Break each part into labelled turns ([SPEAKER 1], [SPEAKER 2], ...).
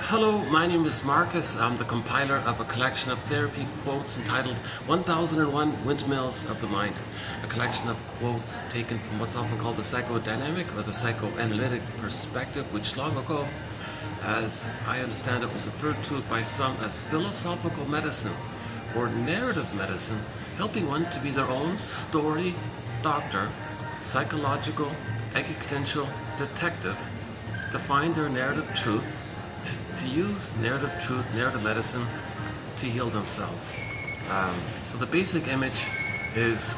[SPEAKER 1] Hello, my name is Marcus. I'm the compiler of a collection of therapy quotes entitled 1001 Windmills of the Mind. A collection of quotes taken from what's often called the psychodynamic or the psychoanalytic perspective, which long ago, as I understand it, was referred to by some as philosophical medicine or narrative medicine, helping one to be their own story doctor, psychological, existential detective, to find their narrative truth, to use narrative truth, narrative medicine to heal themselves. So the basic image is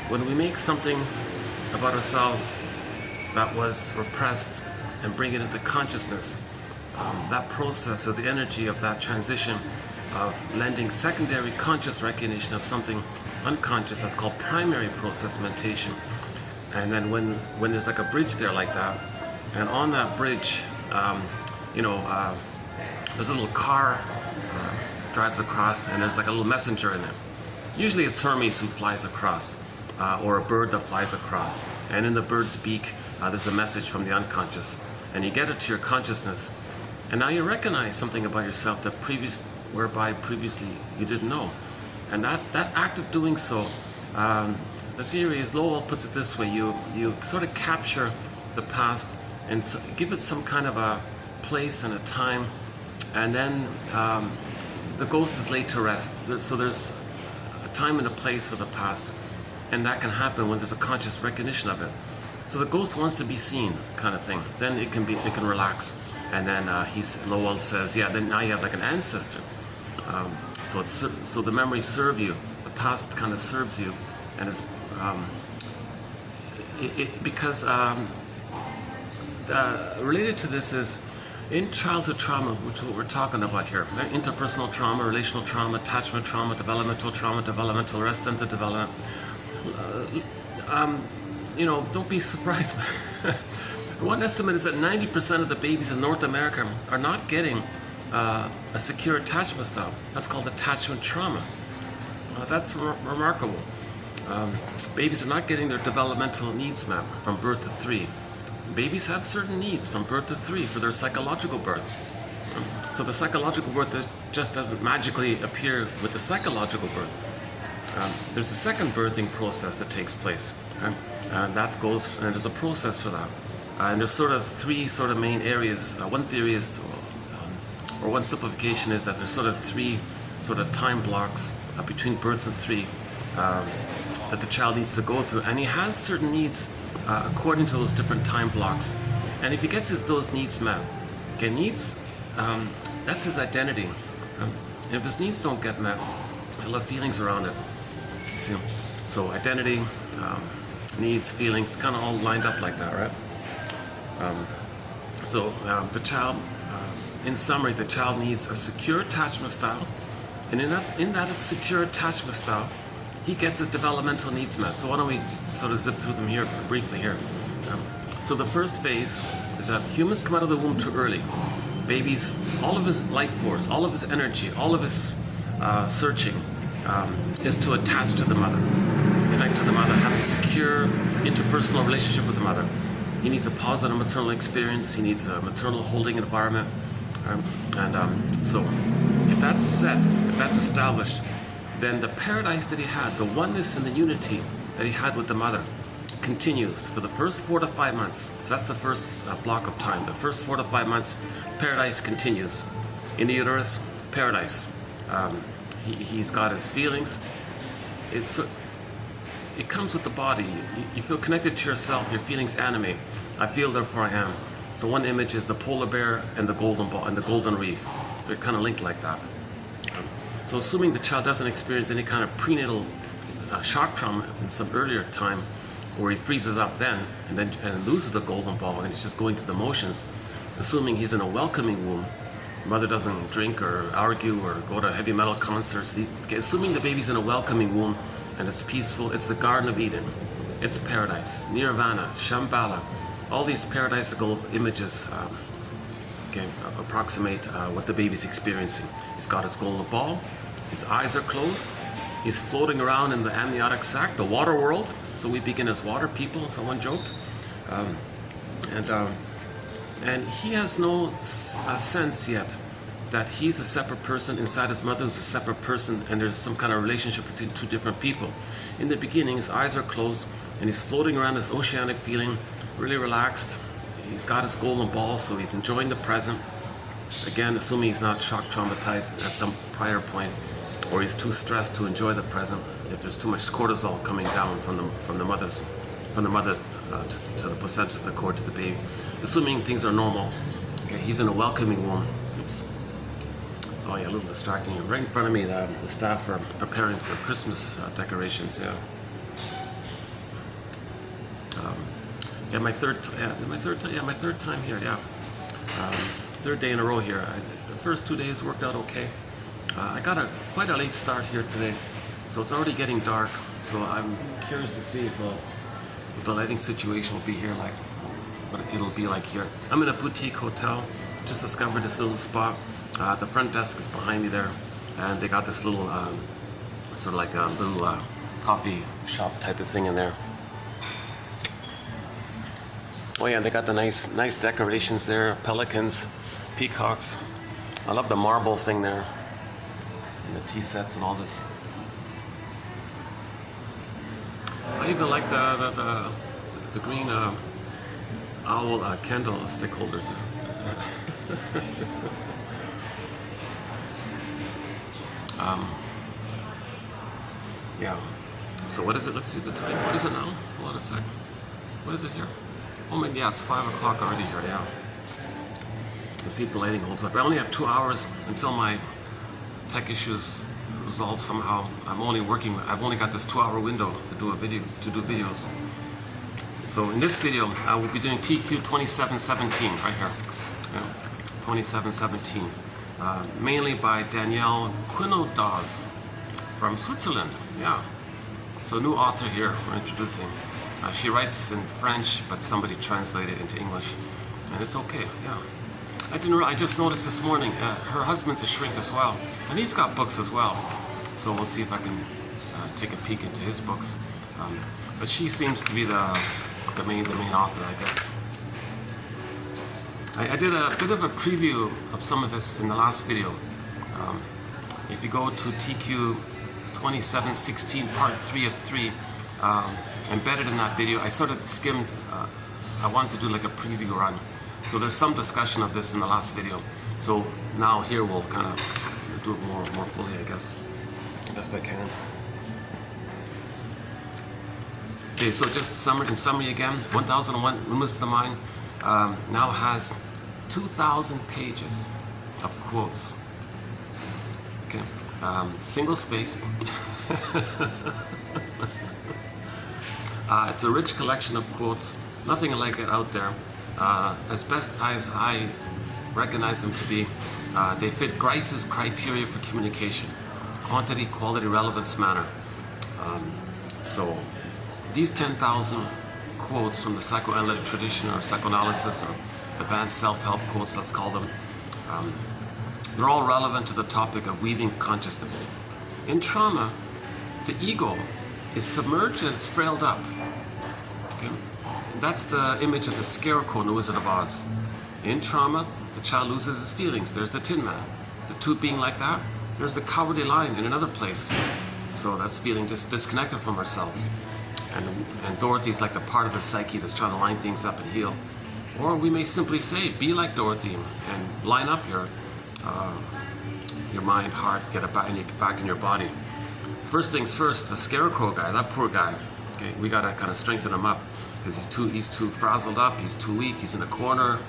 [SPEAKER 1] when we make something about ourselves that was repressed and bring it into consciousness, that process or the energy of that transition of lending secondary conscious recognition of something unconscious, that's called primary process mentation. And then when there's like a bridge there like that, and on that bridge, there's a little car drives across, and there's like a little messenger in it. Usually it's Hermes who flies across, or a bird that flies across. And in the bird's beak, there's a message from the unconscious. And you get it to your consciousness, and now you recognize something about yourself that previously you didn't know. And that act of doing so, the theory is, Lowell puts it this way: you sort of capture the past and give it some kind of a place and a time, and then the ghost is laid to rest. So there's a time and a place for the past, and that can happen when there's a conscious recognition of it. So the ghost wants to be seen, kind of thing. Then it can relax, and then Lowell says, yeah, then now you have like an ancestor. So the memories serve you, the past kind of serves you, and it's because related to this is in childhood trauma, which is what we're talking about here, right? Interpersonal trauma, relational trauma, attachment trauma, developmental arrest into development. Don't be surprised. One estimate is that 90% of the babies in North America are not getting a secure attachment style. That's called attachment trauma. That's remarkable. Babies are not getting their developmental needs met from birth to 3. Babies have certain needs from birth to 3 for their psychological birth. So the psychological birth just doesn't magically appear with the psychological birth. There's a second birthing process that takes place, and there's a process for that. And there's sort of 3 sort of main areas. One theory is, or one simplification is that there's sort of 3 sort of time blocks between birth and 3 that the child needs to go through, and he has certain needs according to those different time blocks. And if he gets those needs met, needs, that's his identity. And if his needs don't get met, he'll have feelings around it. You see? So identity, needs, feelings, kind of all lined up like that, right? The child, in summary, the child needs a secure attachment style, and in that secure attachment style, he gets his developmental needs met. So why don't we sort of zip through them here briefly here. So the first phase is that humans come out of the womb too early. Babies, all of his life force, all of his energy, all of his searching is to attach to the mother, connect to the mother, have a secure interpersonal relationship with the mother. He needs a positive maternal experience. He needs a maternal holding environment. So if that's set, if that's established, then the paradise that he had, the oneness and the unity that he had with the mother, continues for the first 4 to 5 months. So that's the first block of time. The first 4 to 5 months, paradise continues. In the uterus, paradise. He's got his feelings. It comes with the body. You feel connected to yourself. Your feelings animate. I feel, therefore I am. So one image is the polar bear and the golden ball and the golden reef. So they're kind of linked like that. So assuming the child doesn't experience any kind of prenatal shock trauma in some earlier time, where he freezes up then and loses the golden ball and he's just going through the motions, assuming he's in a welcoming womb, mother doesn't drink or argue or go to heavy metal concerts, assuming the baby's in a welcoming womb and it's peaceful, it's the Garden of Eden, it's paradise, nirvana, shambhala, all these paradisical images approximate what the baby's experiencing. He's got his golden ball, his eyes are closed, he's floating around in the amniotic sac, the water world. So we begin as water people, someone joked. And he has no sense yet that he's a separate person inside his mother who's a separate person, and there's some kind of relationship between two different people. In the beginning, his eyes are closed and he's floating around this oceanic feeling, really relaxed. He's got his golden ball, so he's enjoying the present. Again, assuming he's not shock traumatized at some prior point, or he's too stressed to enjoy the present. If there's too much cortisol coming down from the mother to the placenta, to the cord, to the baby. Assuming things are normal. Okay, he's in a welcoming womb. Oops. Oh yeah, a little distracting. Right in front of me, the staff are preparing for Christmas decorations. Yeah. My third time here. Yeah. Third day in a row here. The first 2 days worked out okay. I got quite a late start here today, so it's already getting dark. So I'm curious to see if the lighting situation will be here, like what it'll be like here. I'm in a boutique hotel. Just discovered this little spot. The front desk is behind me there, and they got this little sort of like a little coffee shop type of thing in there. Oh yeah, they got the nice decorations there, pelicans, peacocks. I love the marble thing there, and the tea sets and all this. I even like the green owl candle stick holders. Yeah. So what is it? Let's see the time. What is it now? Hold on a sec. What is it here? Oh my, yeah, it's 5 o'clock already here. Yeah. Let's see if the lighting holds up. I only have 2 hours until my tech issues resolve somehow. I've only got this 2-hour window to do videos. So in this video, I will be doing TQ 2717 right here. Yeah, 2717. Mainly by Danielle Quinodaz from Switzerland. Yeah. So new author here we're introducing. She writes in French, but somebody translated into English, and it's okay. Yeah. I just noticed this morning, her husband's a shrink as well, and he's got books as well. So we'll see if I can take a peek into his books. But she seems to be the main author, I guess. I did a bit of a preview of some of this in the last video. If you go to TQ 2716 part 3 of 3, embedded in that video, I sort of skimmed. I wanted to do like a preview run. So there's some discussion of this in the last video. So now here we'll kind of do it more fully, I guess. Best I can. Okay, so just in summary again, 1001 Windmills of the Mind now has 2,000 pages of quotes. Okay, single-spaced. It's a rich collection of quotes, nothing like it out there. As best as I recognize them to be, they fit Grice's criteria for communication: quantity, quality, relevance, manner. So these 10,000 quotes from the psychoanalytic tradition, or psychoanalysis, or advanced self-help quotes, let's call them, they're all relevant to the topic of weaving consciousness. In trauma, the ego is submerged and it's frailed up. Okay? That's the image of the scarecrow in The Wizard of Oz. In trauma, the child loses his feelings. There's the Tin Man. The two being like that, there's the cowardly lion in another place. So that's feeling just disconnected from ourselves. And Dorothy's like the part of the psyche that's trying to line things up and heal. Or we may simply say, be like Dorothy and line up your mind, heart, get it back in your body. First things first, the scarecrow guy, that poor guy, okay, we gotta kind of strengthen him up, because he's too frazzled up, he's too weak, he's in a corner.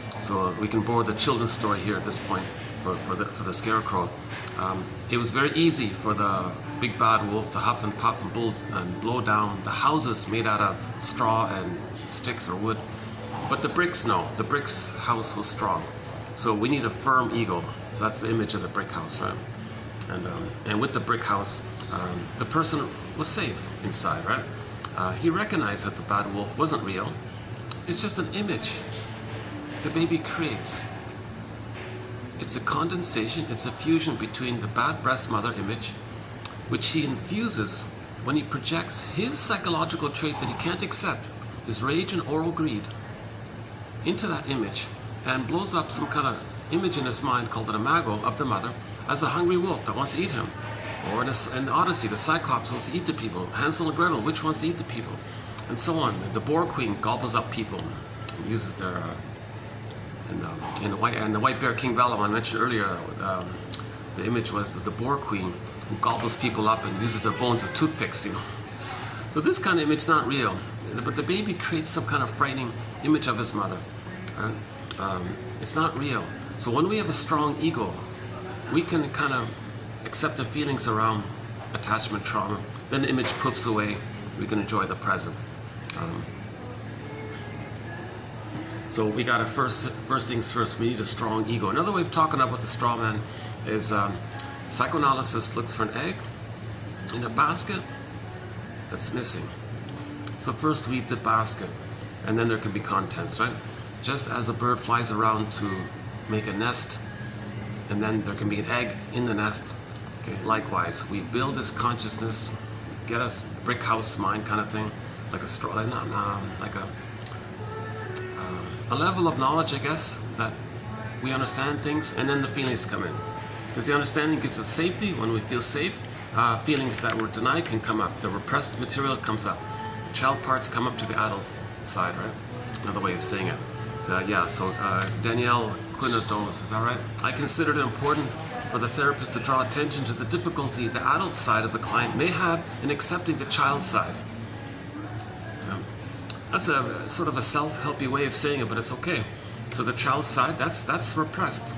[SPEAKER 1] So we can borrow the children's story here at this point for the scarecrow. It was very easy for the big bad wolf to huff and puff and blow down the houses made out of straw and sticks or wood. But the bricks, no. The bricks house was strong. So we need a firm ego. So that's the image of the brick house, right? And with the brick house, the person was safe inside, right? He recognized that the bad wolf wasn't real. It's just an image the baby creates. It's a condensation, it's a fusion between the bad breast mother image, which he infuses when he projects his psychological traits that he can't accept, his rage and oral greed. into that image and blows up some kind of image in his mind called an imago of the mother as a hungry wolf that wants to eat him. Or in Odyssey, the Cyclops wants to eat the people. Hansel and Gretel, which wants to eat the people? And so on. The boar queen gobbles up people and uses their... in the White Bear King Vellum I mentioned earlier, the image was the boar queen who gobbles people up and uses their bones as toothpicks, you know. So this kind of image is not real, but the baby creates some kind of frightening image of his mother. Right? It's not real. So when we have a strong ego, we can kind of accept the feelings around attachment trauma. Then the image poofs away. We can enjoy the present. So we got to first things first. We need a strong ego. Another way of talking about the straw man is psychoanalysis looks for an egg in a basket that's missing. So first we eat the basket, and then there can be contents, right? Just as a bird flies around to make a nest, and then there can be an egg in the nest. Okay, likewise, we build this consciousness, get a brick house mind kind of thing, like a straw, like a level of knowledge, I guess, that we understand things, and then the feelings come in. Because the understanding gives us safety. When we feel safe, feelings that were denied can come up. The repressed material comes up. The child parts come up to the adult side, right? Another way of saying it. Danielle Quinados, is that right? I considered it important for the therapist to draw attention to the difficulty the adult side of the client may have in accepting the child side. That's a sort of a self-helpy way of saying it, but it's okay. So the child side, that's repressed.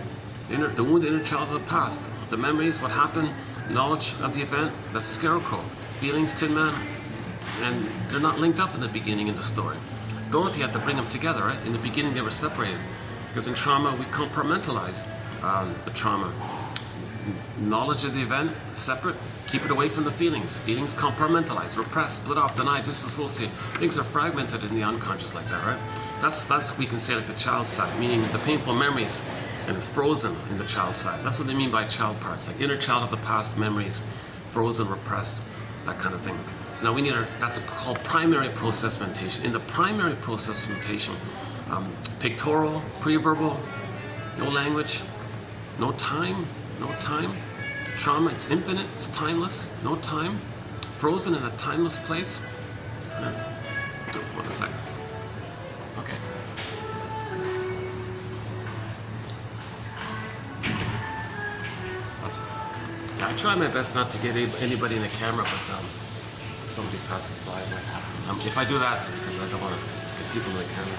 [SPEAKER 1] The wounded inner child of the past. The memories, what happened, knowledge of the event, the scarecrow, feelings, Tin Man, and they're not linked up in the beginning in the story. Dorothy had to bring them together, right? In the beginning they were separated. Because in trauma we compartmentalize the trauma. Knowledge of the event, separate, keep it away from the feelings. Feelings compartmentalize, repress, split off, deny, disassociate. Things are fragmented in the unconscious like that, right? That's we can say like the child side, meaning the painful memories, and it's frozen in the child side. That's what they mean by child parts, like inner child of the past, memories, frozen, repressed, that kind of thing. So now we need that's called primary process mentation. In the primary process mentation, pictorial, pre-verbal, no language, no time. Trauma, it's infinite, it's timeless, no time, frozen in a timeless place. One second. Okay. Yeah, I try my best not to get anybody in the camera, but if somebody passes by, it might happen. If I do that, it's because I don't want to get people in the camera.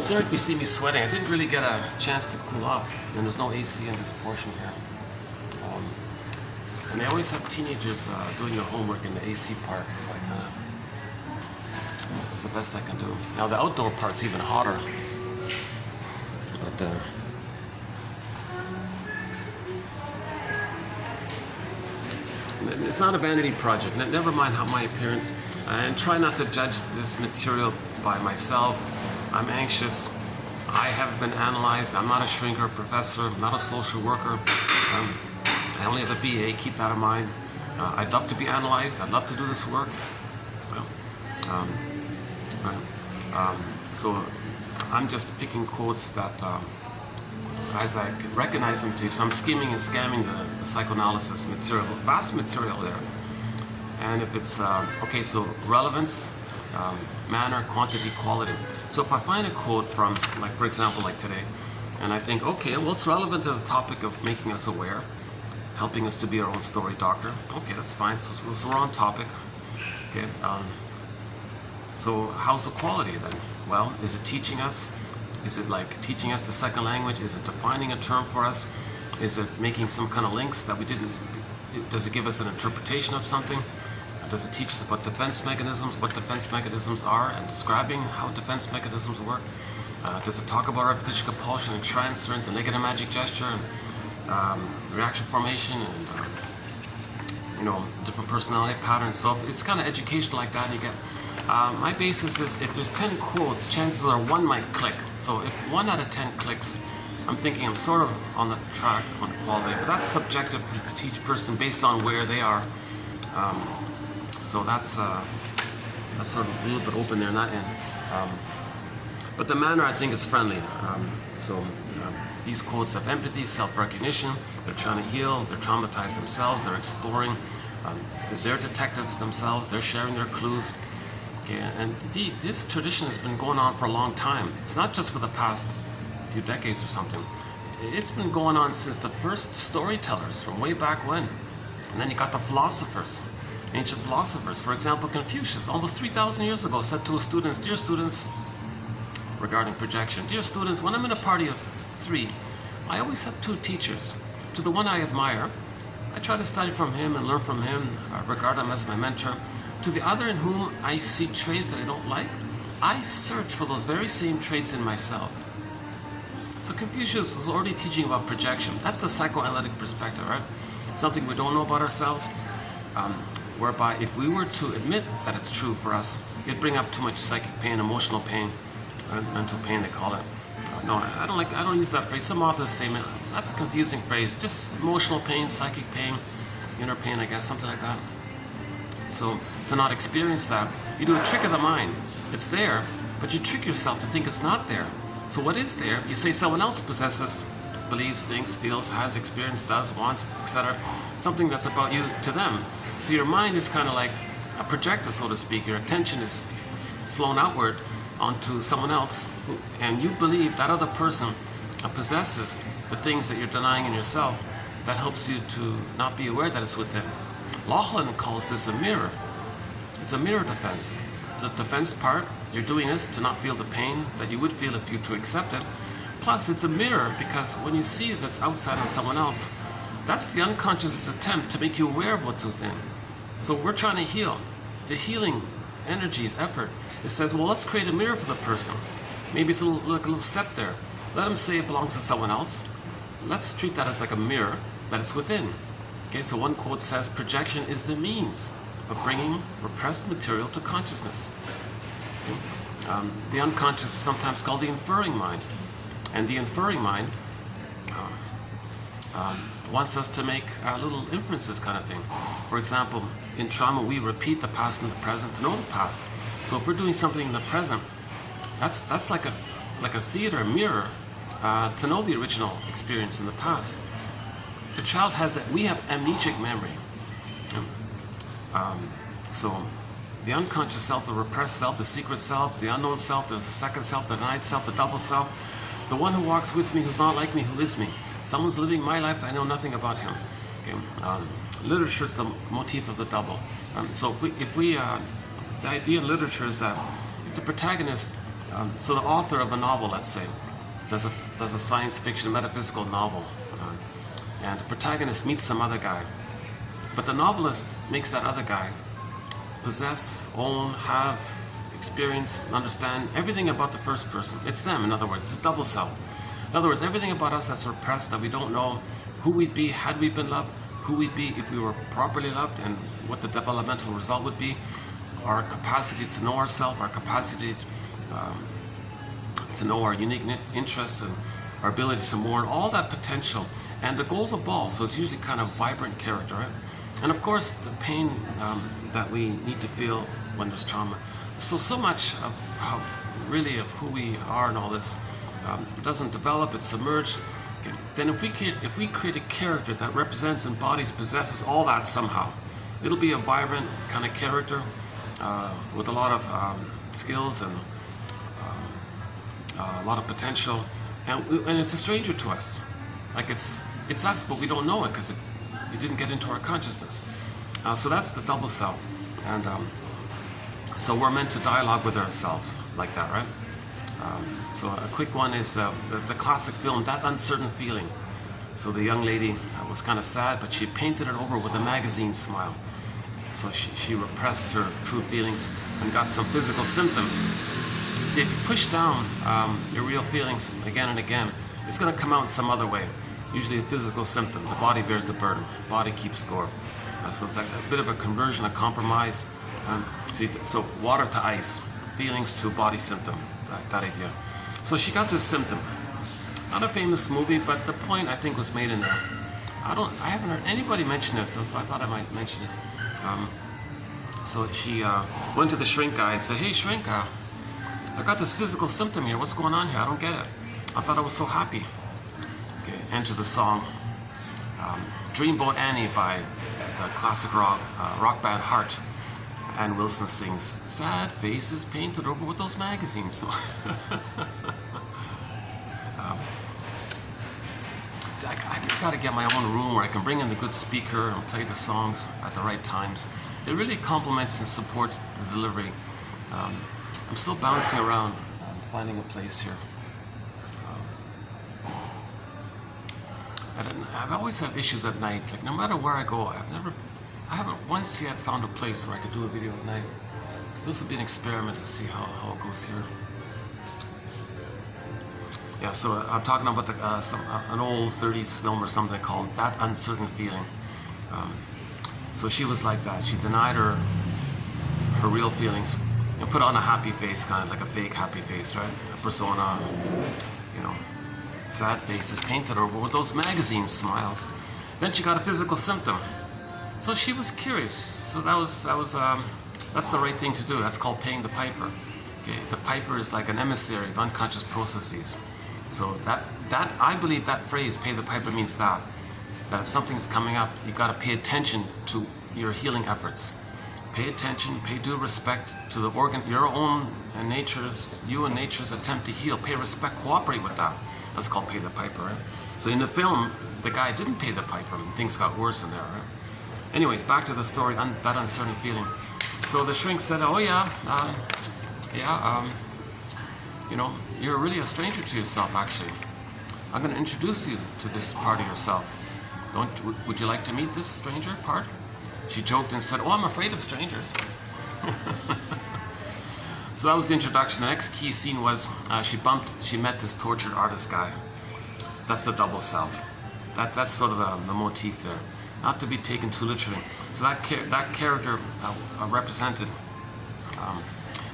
[SPEAKER 1] Sorry if you see me sweating. I didn't really get a chance to cool off, and there's no AC in this portion here. And they always have teenagers doing their homework in the AC part, so I kind of, it's the best I can do. Now the outdoor part's even hotter. But it's not a vanity project. Never mind how my appearance, and try not to judge this material by myself. I'm anxious. I haven't been analyzed. I'm not a shrinker, professor. I'm not a social worker. I only have a BA. Keep that in mind. I'd love to be analyzed. I'd love to do this work. So I'm just picking quotes that, as I recognize them too. So I'm skimming and scamming the psychoanalysis material, vast material there. And if it's okay, so relevance, manner, quantity, quality. So if I find a quote from, like for example, like today, and I think, okay, well, it's relevant to the topic of making us aware, helping us to be our own story doctor. Okay, that's fine. So we're on topic. Okay. So how's the quality then? Well, is it teaching us? Is it like teaching us the second language? Is it defining a term for us? Is it making some kind of links that we didn't? Does it give us an interpretation of something? Does it teach us about defense mechanisms, what defense mechanisms are, and describing how defense mechanisms work? Does it talk about repetition, compulsion, and transference, and negative magic gesture, and reaction formation, and different personality patterns? So it's kind of educational like that. And you get my basis is if there's 10 quotes, chances are one might click. So if 1 out of 10 clicks, I'm thinking I'm sort of on the track on quality, but that's subjective to each person based on where they are. So that's sort of a little bit open there, not in. But the manner, I think, is friendly. These quotes have empathy, self-recognition. They're trying to heal. They're traumatized themselves. They're exploring. They're detectives themselves. They're sharing their clues. Okay, and this tradition has been going on for a long time. It's not just for the past few decades or something. It's been going on since the first storytellers from way back when. And then you got the philosophers, ancient philosophers. For example, Confucius, almost 3,000 years ago, said to his students, "Dear students," regarding projection, "Dear students, when I'm in a party of 3, I always have 2 teachers. To the one I admire, I try to study from him and learn from him, regard him as my mentor. To the other in whom I see traits that I don't like, I search for those very same traits in myself." So Confucius was already teaching about projection. That's the psychoanalytic perspective, right? Something we don't know about ourselves, whereby if we were to admit that it's true for us, it'd bring up too much psychic pain, emotional pain, mental pain they call it. No, I don't use that phrase. Some authors say, man, that's a confusing phrase. Just emotional pain, psychic pain, inner pain, I guess, something like that. So to not experience that, you do a trick of the mind. It's there, but you trick yourself to think it's not there. So what is there? You say someone else possesses, believes, thinks, feels, has experience, does, wants, etc. Something that's about you to them. So your mind is kind of like a projector, so to speak. Your attention is flown outward onto someone else, and you believe that other person possesses the things that you're denying in yourself. That helps you to not be aware that it's within. Laughlin calls this a mirror. It's a mirror defense. The defense part, you're doing this to not feel the pain that you would feel if you to accept it. Plus, it's a mirror because when you see that's outside of someone else, that's the unconscious attempt to make you aware of what's within. So we're trying to heal. The healing energies, effort, it says, well, let's create a mirror for the person. Maybe it's like a little step there. Let them say it belongs to someone else. Let's treat that as like a mirror that is within. Okay, so one quote says, projection is the means of bringing repressed material to consciousness. Okay? The unconscious is sometimes called the inferring mind. And the inferring mind wants us to make little inferences kind of thing. For example, in trauma, we repeat the past and the present to know the past. So if we're doing something in the present, that's like a theater, a mirror, to know the original experience in the past. The child we have amnesic memory. So the unconscious self, the repressed self, the secret self, the unknown self, the second self, the denied self, the double self, the one who walks with me, who's not like me, who is me. Someone's living my life, I know nothing about him. Okay. Literature is the motif of the double. So the idea in literature is that if the protagonist, so the author of a novel, let's say, does a science fiction metaphysical novel, and the protagonist meets some other guy, but the novelist makes that other guy possess, own, have, experience, understand everything about the first person. It's them, in other words. It's a double self. In other words, everything about us that's repressed, that we don't know who we'd be had we been loved, who we'd be if we were properly loved, and what the developmental result would be, our capacity to know ourselves, our capacity to know our unique interests, and our ability to mourn, all that potential, and the golden ball. So it's usually kind of vibrant character, right? And of course, the pain that we need to feel when there's trauma. So much of who we are and all this doesn't develop, it's submerged. Okay. Then if we create a character that represents, embodies, possesses all that somehow, it'll be a vibrant kind of character with a lot of skills and a lot of potential, and it's a stranger to us. Like it's us, but we don't know it because it didn't get into our consciousness. So that's the double self, and so we're meant to dialogue with ourselves like that, right? So a quick one is the classic film, That Uncertain Feeling. So the young lady was kind of sad, but she painted it over with a magazine smile. So she repressed her true feelings and got some physical symptoms. See, if you push down your real feelings again and again, it's going to come out in some other way. Usually a physical symptom. The body bears the burden. The body keeps score. So it's like a bit of a conversion, a compromise. So water to ice, feelings to body symptom, that idea. So she got this symptom. Not a famous movie, but the point I think was made in there. I haven't heard anybody mention this, so I thought I might mention it. So she went to the shrink guy and said, "Hey, shrink, I got this physical symptom here. What's going on here? I don't get it. I thought I was so happy. Okay, enter the song Dreamboat Annie by the classic rock band Heart. And Wilson sings, sad faces painted over with those magazines. So I got to get my own room where I can bring in the good speaker and play the songs at the right times. It really complements and supports the delivery. I'm still bouncing around, finding a place here. I've always had issues at night. Like no matter where I go, I haven't once yet found a place where I could do a video at night. So this will be an experiment to see how it goes here. Yeah, so I'm talking about an old 30s film or something called That Uncertain Feeling. So she was like that. She denied her real feelings and put on a happy face, kind of like a fake happy face, right? A persona, you know, sad faces painted over with those magazine smiles. Then she got a physical symptom. So she was curious. So that's the right thing to do. That's called paying the piper. Okay, the piper is like an emissary of unconscious processes. So that I believe that phrase, pay the piper, means that if something's coming up, you got to pay attention to your healing efforts. Pay attention, pay due respect to the organ, your own and nature's attempt to heal. Pay respect, cooperate with that. That's called pay the piper, right? So in the film, the guy didn't pay the piper and things got worse in there, right? Anyways, back to the story, that uncertain feeling. So the shrink said, oh yeah, you know, you're really a stranger to yourself, actually. I'm going to introduce you to this part of yourself. Would you like to meet this stranger part? She joked and said, oh, I'm afraid of strangers. So that was the introduction. The next key scene was she met this tortured artist guy. That's the double self. That's sort of the motif there. Not to be taken too literally. So that character represented,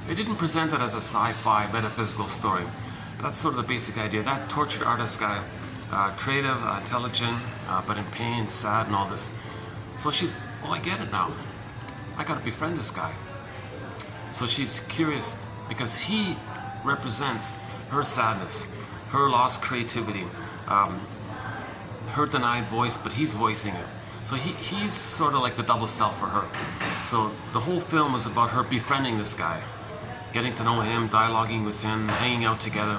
[SPEAKER 1] they didn't present it as a sci-fi metaphysical story. That's sort of the basic idea. That tortured artist guy, creative, intelligent, but in pain, sad, and all this. So she's, oh, I get it now. I gotta befriend this guy. So she's curious because he represents her sadness, her lost creativity, her denied voice, but he's voicing it. So he's sort of like the double self for her. So the whole film is about her befriending this guy, getting to know him, dialoguing with him, hanging out together,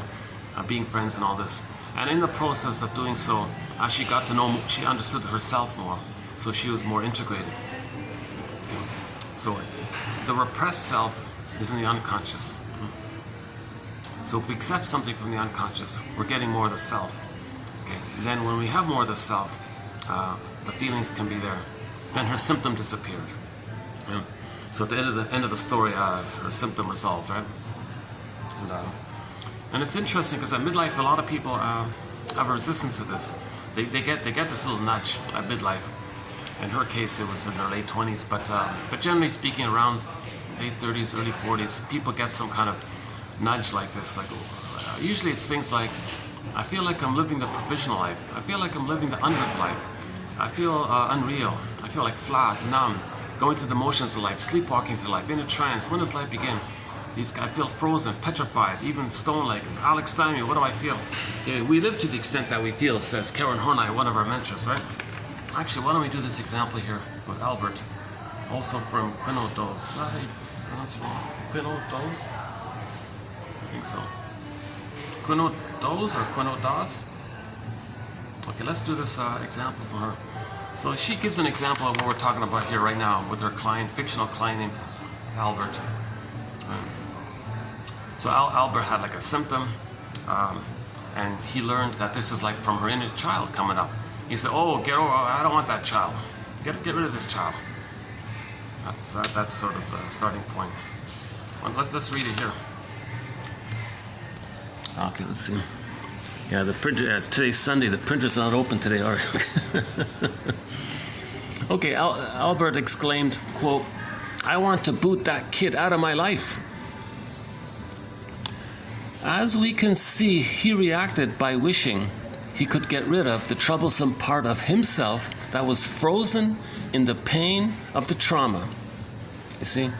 [SPEAKER 1] being friends and all this. And in the process of doing so, she got to know, she understood herself more. So she was more integrated. So the repressed self is in the unconscious. So if we accept something from the unconscious, we're getting more of the self. Okay. Then when we have more of the self, the feelings can be there. Then her symptom disappeared. Yeah. So at the end of the story, her symptom resolved, right? And it's interesting because at midlife, a lot of people have a resistance to this. They get this little nudge at midlife. In her case, it was in her late 20s, but generally speaking, around late 30s, early 40s, people get some kind of nudge like this. Like usually, it's things like, I feel like I'm living the provisional life. I feel like I'm living the unlived life. I feel unreal. I feel like flat, numb, going through the motions of life, sleepwalking through life, in a trance. When does life begin? I feel frozen, petrified, even stone-like. Alex Stein, what do I feel? Yeah, we live to the extent that we feel, says Karen Horney, one of our mentors, right? Actually, why don't we do this example here with Albert, also from Quinodos. Is that how you pronounce it? Quinodos? I think so. Quinodos or Quinodas? Okay, let's do this example from her. So she gives an example of what we're talking about here right now with her client, fictional client named Albert. So Albert had like a symptom, and he learned that this is like from her inner child coming up. He said, "Oh, get over! I don't want that child. Get rid of this child." That's sort of the starting point. Well, let's read it here. Okay, let's see. Yeah, the printer. It's today's Sunday. The printer's not open today. All right. Okay, Albert exclaimed, "Quote: I want to boot that kid out of my life." As we can see, he reacted by wishing he could get rid of the troublesome part of himself that was frozen in the pain of the trauma. You see?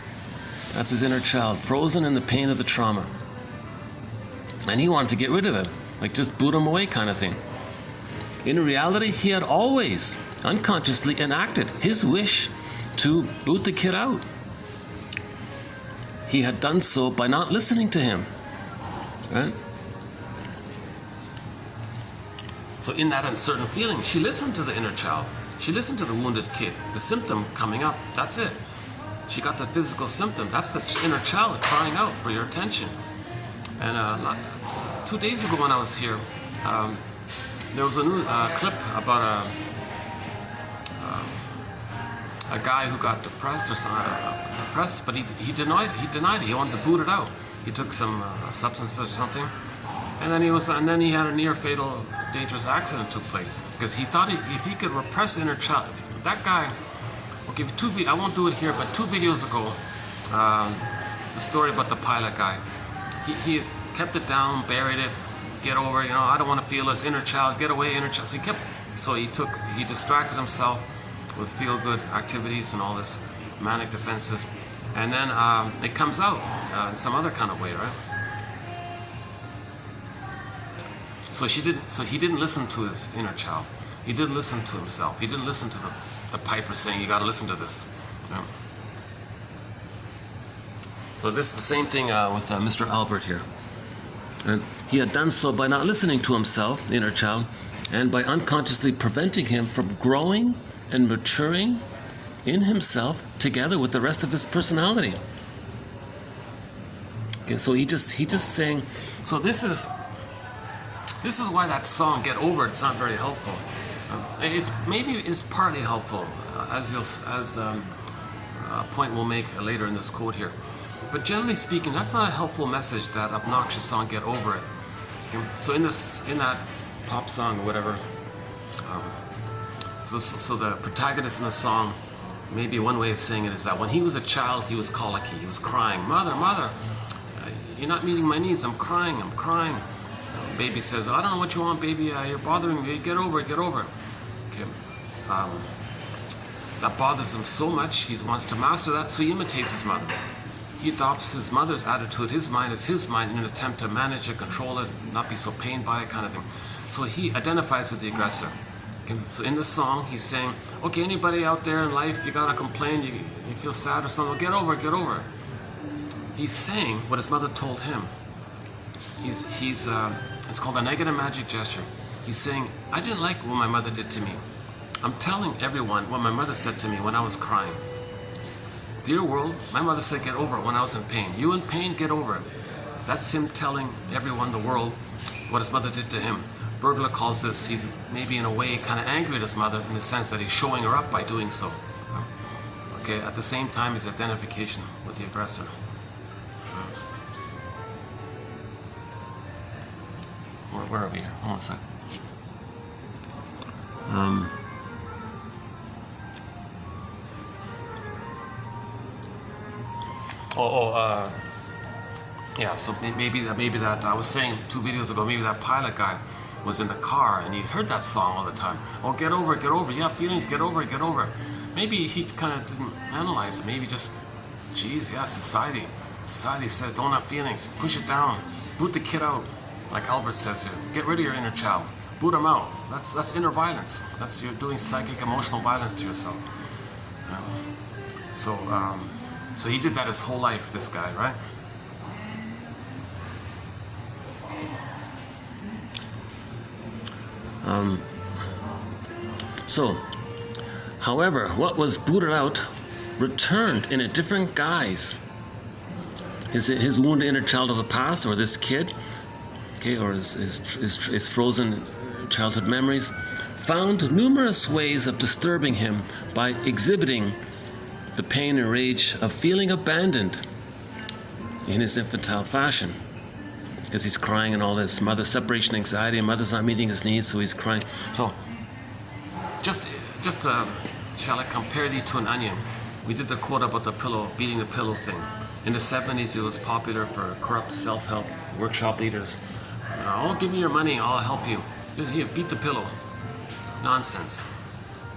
[SPEAKER 1] That's his inner child, frozen in the pain of the trauma. And he wanted to get rid of it, like just boot him away kind of thing. In reality, he had always unconsciously enacted his wish to boot the kid out. He had done so by not listening to him, right? So in that uncertain feeling, she listened to the inner child. She listened to the wounded kid, the symptom coming up, that's it. She got the physical symptom, that's the inner child crying out for your attention. And 2 days ago when I was here, there was a new clip about a guy who got depressed or something, but he denied it. He wanted to boot it out. He took some substances or something, and then he had a near fatal, dangerous accident took place because he thought if he could repress the inner child, that guy. Okay, I won't do it here, but 2 videos ago, the story about the pilot guy. He kept it down, buried it, get over it, I don't want to feel this inner child, get away, inner child. So he distracted himself with feel-good activities and all this manic defenses, and then it comes out in some other kind of way, right? So he didn't listen to his inner child. He didn't listen to himself. He didn't listen to the piper saying, you got to listen to this. Yeah. So this is the same thing with Mr. Albert here. And he had done so by not listening to himself, the inner child, and by unconsciously preventing him from growing and maturing in himself together with the rest of his personality. Okay, so he just saying, so this is why that song "Get Over It" it's not very helpful. It's partly helpful, as a point we'll make later in this quote here. But generally speaking, that's not a helpful message. That obnoxious song "Get Over It." Okay? So in that pop song or whatever, so the protagonist in the song, maybe one way of saying it is that when he was a child, he was colicky. He was crying, "Mother, you're not meeting my needs. I'm crying. Baby says, I don't know what you want, baby. You're bothering me. Get over it. Okay. That bothers him so much. He wants to master that, so he imitates his mother. He adopts his mother's attitude. His mind is his mind in an attempt to manage it, control it, not be so pained by it, kind of thing. So he identifies with the aggressor. Okay. So in the song, he's saying, okay, anybody out there in life, you gotta complain, you feel sad or something, get over it. He's saying what his mother told him. It's called a negative magic gesture. He's saying, I didn't like what my mother did to me. I'm telling everyone what my mother said to me when I was crying. Dear world, my mother said get over it when I was in pain. You in pain, get over it. That's him telling everyone, the world, what his mother did to him. Bergler calls this, he's maybe in a way kind of angry at his mother in the sense that he's showing her up by doing so. Okay, at the same time, his identification with the aggressor. Where are we here? Hold on a sec. Yeah, so maybe that I was saying 2 videos ago, maybe that pilot guy was in the car and he heard that song all the time. Oh, get over it, you have feelings, get over it. Maybe he kind of didn't analyze it, maybe just, geez, yeah, society says don't have feelings, push it down, boot the kid out, like Albert says here, get rid of your inner child, boot him out. That's inner violence. You're doing psychic, emotional violence to yourself. So he did that his whole life, this guy, right? However, what was booted out returned in a different guise. His wounded inner child of the past, or this kid, okay, or his frozen childhood memories, found numerous ways of disturbing him by exhibiting the pain and rage of feeling abandoned in his infantile fashion. Because he's crying and all this mother separation anxiety, and mother's not meeting his needs, so he's crying. So, just shall I compare thee to an onion? We did the quote about the pillow, beating the pillow thing. In the 70s, it was popular for corrupt self-help workshop leaders. Oh, give me your money, I'll help you. Just here, beat the pillow. Nonsense.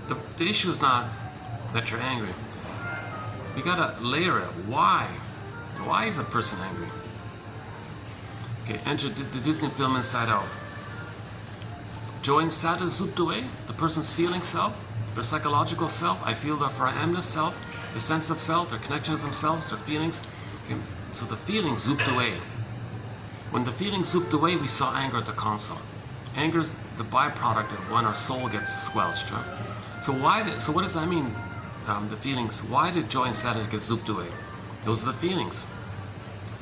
[SPEAKER 1] The issue is not that you're angry. We gotta layer it. Why? Why is a person angry? Okay, enter the Disney film Inside Out. Joy and sadness zooped away. The person's feeling self, their psychological self, I feel therefore I amness self, the sense of self, their connection with themselves, their feelings. Okay, so the feelings zooped away. When the feelings zooped away, we saw anger at the console. Anger is the byproduct of when our soul gets squelched. Right? So what does that mean? The feelings. Why did joy and sadness get zooped away? Those are the feelings.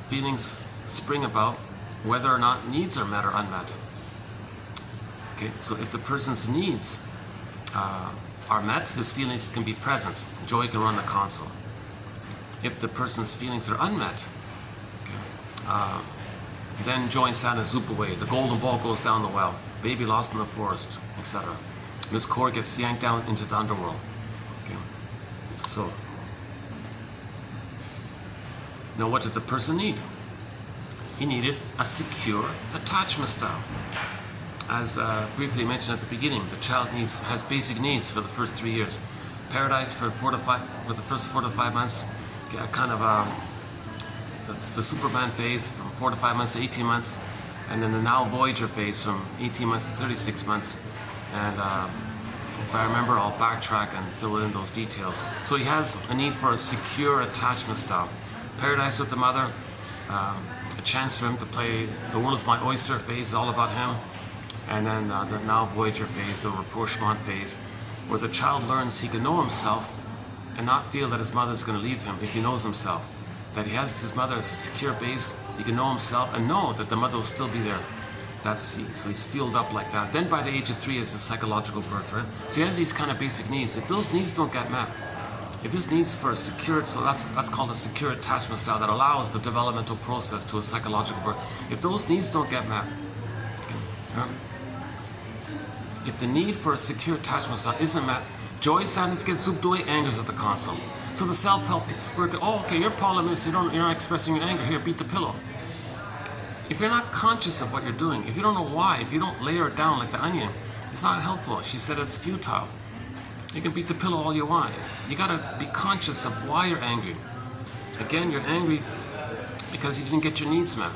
[SPEAKER 1] Feelings spring about whether or not needs are met or unmet. Okay, so if the person's needs are met, his feelings can be present. Joy can run the console. If the person's feelings are unmet, okay, then joy and sadness zoop away. The golden ball goes down the well. Baby lost in the forest, etc. Miss Core gets yanked down into the underworld. Okay. So, now what did the person need? He needed a secure attachment style. As briefly mentioned at the beginning, the child has basic needs for the first 3 years. Paradise for the first 4 to 5 months, kind of that's the Superman phase from 4 to 5 months to 18 months, and then the now Voyager phase from 18 months to 36 months. And if I remember, I'll backtrack and fill in those details. So he has a need for a secure attachment style. Paradise with the mother, a chance for him to play the world is my oyster phase is all about him. And then the now Voyager phase, the rapprochement phase, where the child learns he can know himself and not feel that his mother is going to leave him if he knows himself. That he has his mother as a secure base, he can know himself and know that the mother will still be there. So he's fueled up like that. Then by the age of 3 is his psychological birth, right? So he has these kind of basic needs. If those needs don't get met, if his needs for a secure, so that's called a secure attachment style that allows the developmental process to a psychological birth. If those needs don't get met, okay, if the need for a secure attachment style isn't met, joy, sadness gets zooped away, anger's at the console. So the self-help gets working. Oh, okay, your problem is you're not expressing your anger. Here, beat the pillow. If you're not conscious of what you're doing, if you don't know why, if you don't layer it down like the onion, it's not helpful. She said it's futile. You can beat the pillow all you want. You gotta be conscious of why you're angry. Again, you're angry because you didn't get your needs met.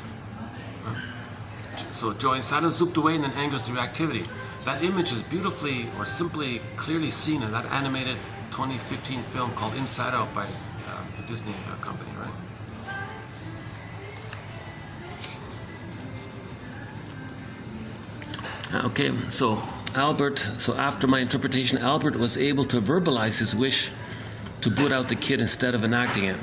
[SPEAKER 1] So joy and sadness zooped away, and then anger is the reactivity. That image is beautifully or simply clearly seen in that animated 2015 film called Inside Out by the Disney company, right? Okay, so after my interpretation, Albert was able to verbalize his wish to boot out the kid instead of enacting it.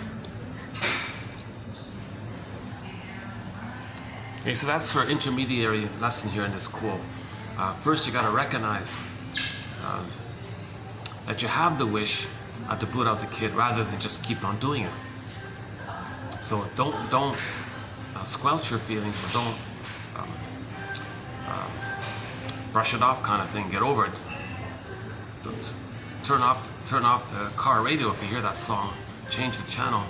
[SPEAKER 1] Okay, so that's our intermediary lesson here in this quote. First, you got to recognize that you have the wish to boot out the kid rather than just keep on doing it. So don't squelch your feelings, or don't brush it off kind of thing. Get over it. Turn off the car radio if you hear that song. Change the channel.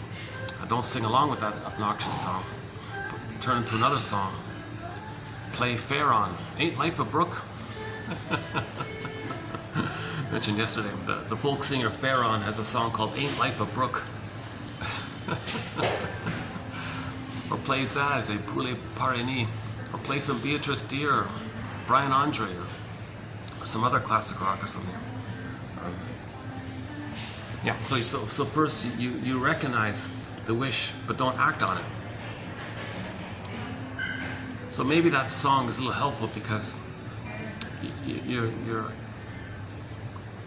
[SPEAKER 1] Don't sing along with that obnoxious song. Turn to another song. Play Fair On. Ain't Life a Brook? Mentioned yesterday, the folk singer Farron has a song called Ain't Life a Brook. Or play Zaz, et Poulet Parini. Or play some Beatrice Deer, or Brian Andre, or some other classic rock or something. Yeah, so first you recognize the wish, but don't act on it. So maybe that song is a little helpful because you're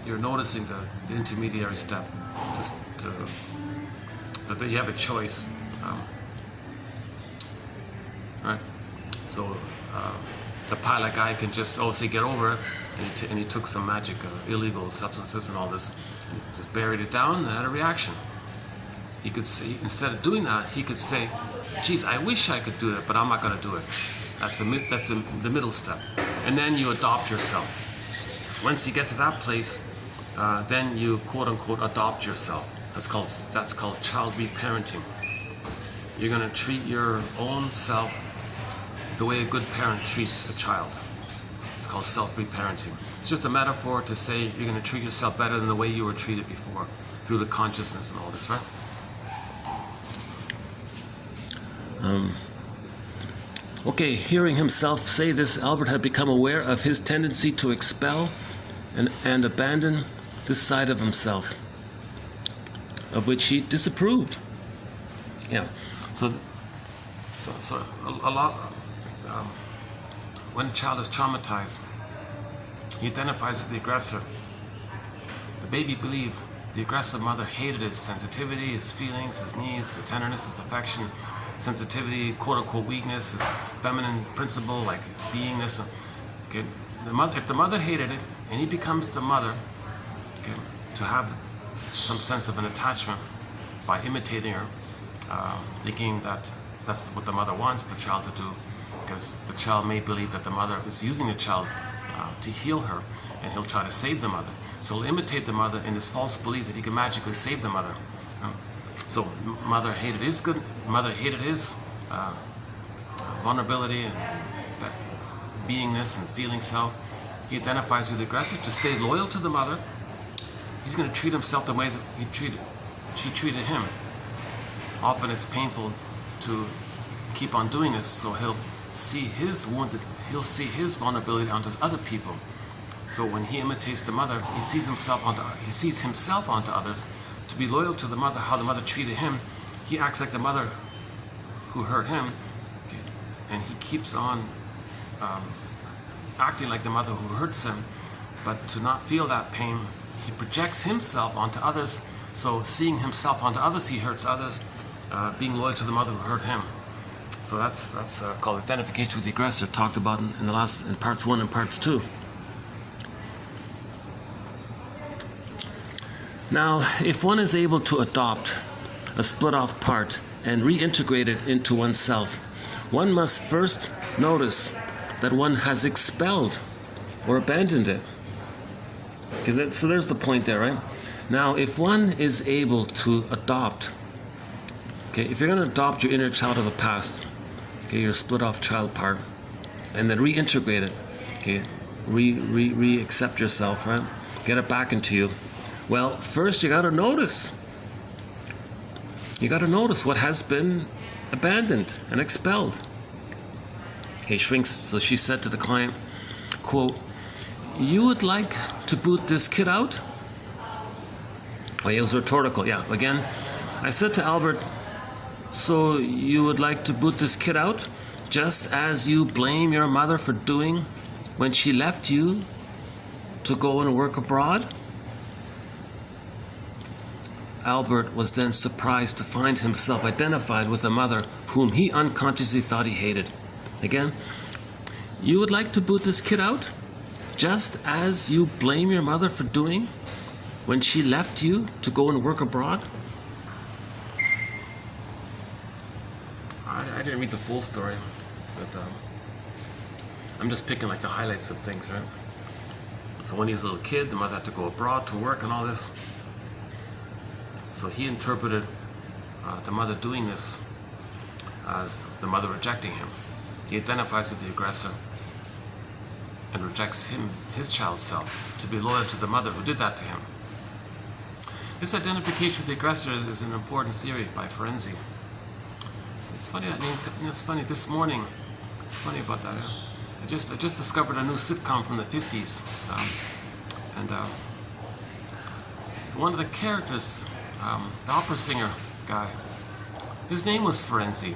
[SPEAKER 1] noticing the intermediary step, just that you have a choice, right? So the pilot guy can just say get over it, and he took some magic illegal substances and all this, and just buried it down and had a reaction. He could say, instead of doing that, he could say, geez, I wish I could do it, but I'm not going to do it. That's the middle step. And then you adopt yourself. Once you get to that place, then you quote unquote adopt yourself. That's called child reparenting. You're going to treat your own self the way a good parent treats a child. It's called self-reparenting. It's just a metaphor to say you're going to treat yourself better than the way you were treated before, through the consciousness and all this, right? Okay, hearing himself say this, Albert had become aware of his tendency to expel and abandon this side of himself, of which he disapproved. Yeah, so a lot, when a child is traumatized, he identifies with the aggressor. The baby believed the aggressive mother hated his sensitivity, his feelings, his needs, his tenderness, his affection, sensitivity, quote-unquote weakness, his feminine principle, like beingness. Okay, if the mother hated it, and he becomes the mother, okay, to have some sense of an attachment by imitating her, thinking that that's what the mother wants the child to do, because the child may believe that the mother is using the child to heal her, and he'll try to save the mother. So he'll imitate the mother in this false belief that he can magically save the mother. So mother hated his vulnerability and beingness and feeling self. He identifies with the aggressor to stay loyal to the mother. He's going to treat himself the way that she treated him. Often it's painful to keep on doing this, so he'll see his vulnerability onto other people. So when he imitates the mother, he sees himself onto others. To be loyal to the mother, how the mother treated him, he acts like the mother who hurt him, okay, and he keeps on acting like the mother who hurts him. But to not feel that pain, he projects himself onto others. So seeing himself onto others, he hurts others, being loyal to the mother who hurt him. So that's called identification with the aggressor, talked about in parts 1 and parts 2. Now, if one is able to adopt a split-off part and reintegrate it into oneself, one must first notice that one has expelled or abandoned it. Okay, so there's the point there, right? Now, if one is able to adopt, okay, if you're going to adopt your inner child of the past, okay, your split-off child part, and then reintegrate it, okay, re-accept yourself, right? Get it back into you. Well, first you got to notice. You got to notice what has been abandoned and expelled. Okay, shrinks. So she said to the client, quote, "You would like to boot this kid out?" Oh, it was rhetorical. Yeah, again, I said to Albert, "So you would like to boot this kid out, just as you blame your mother for doing when she left you to go and work abroad?" Albert was then surprised to find himself identified with a mother whom he unconsciously thought he hated. Again, "You would like to boot this kid out, just as you blame your mother for doing when she left you to go and work abroad?" I didn't read the full story, but I'm just picking like the highlights of things, right? So when he was a little kid, the mother had to go abroad to work and all this. So he interpreted the mother doing this as the mother rejecting him. He identifies with the aggressor and rejects his child's self to be loyal to the mother who did that to him. This identification with the aggressor is an important theory by Ferenczi. It's funny. I mean, it's funny. This morning, it's funny about that. I just discovered a new sitcom from the 50s, and one of the characters, the opera singer guy, his name was Ferenczi.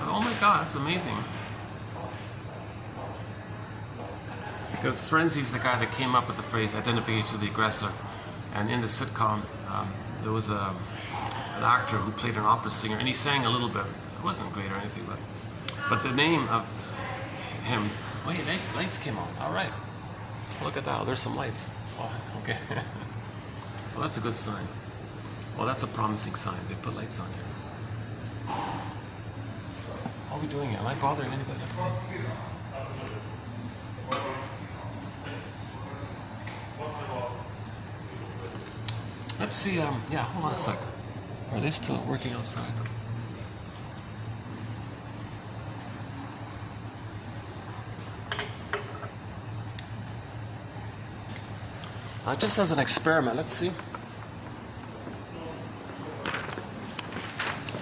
[SPEAKER 1] Oh my God, it's amazing. Because Ferenczi's the guy that came up with the phrase identification with the aggressor. And in the sitcom, there was an actor who played an opera singer, and he sang a little bit. It wasn't great or anything, but the name of him, oh yeah, lights came on. All right. Look at that, there's some lights. Oh, okay. Well, that's a good sign. Well, that's a promising sign. They put lights on here. How are we doing here? Am I bothering anybody? Let's see. Let's see, yeah, hold on a sec. Are they still working outside? Just as an experiment, let's see.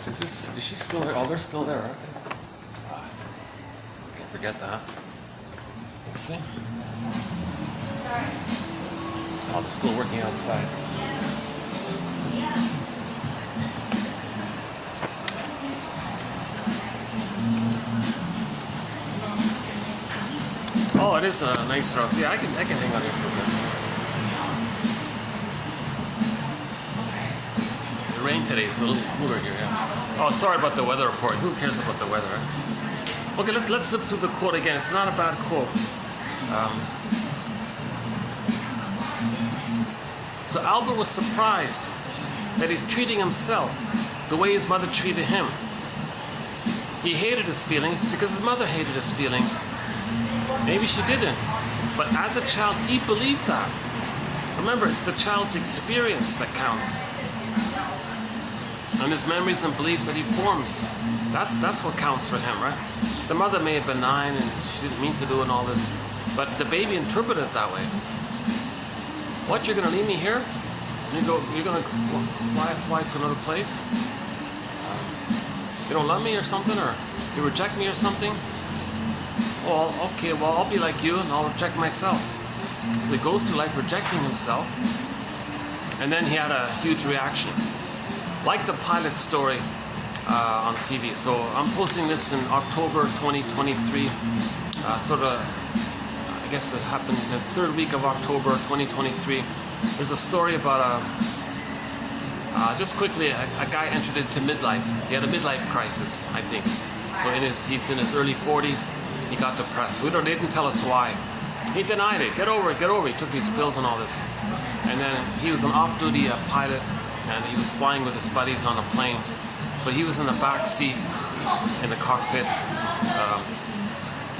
[SPEAKER 1] Is she still there? Oh, they're still there, aren't they? forget that. Let's see. Oh, they're still working outside. Oh, it is a nice house. Yeah, I can hang on here for a bit. It rained today, so a little cooler here. Yeah. Oh, sorry about the weather report. Who cares about the weather? Right? Okay, let's zip through the quote again. It's not a bad quote. So Albert was surprised that he's treating himself the way his mother treated him. He hated his feelings because his mother hated his feelings. Maybe she didn't, but as a child, he believed that. Remember, it's the child's experience that counts, and his memories and beliefs that he forms. That's what counts for him, right? The mother may have been benign and she didn't mean to do and all this, but the baby interpreted it that way. What, you're gonna leave me here? You're gonna fly to another place? You don't love me or something, or you reject me or something? Well, okay, well, I'll be like you and I'll reject myself. So he goes through life rejecting himself, and then he had a huge reaction. Like the pilot story on TV. So I'm posting this in October 2023, I guess it happened in the third week of October 2023. There's a story about just quickly, a guy entered into midlife. He had a midlife crisis, I think. So he's in his early 40s. He got depressed. They didn't tell us why. He denied it. Get over it. He took these pills and all this. And then he was an off-duty pilot, and he was flying with his buddies on a plane. So he was in the back seat in the cockpit.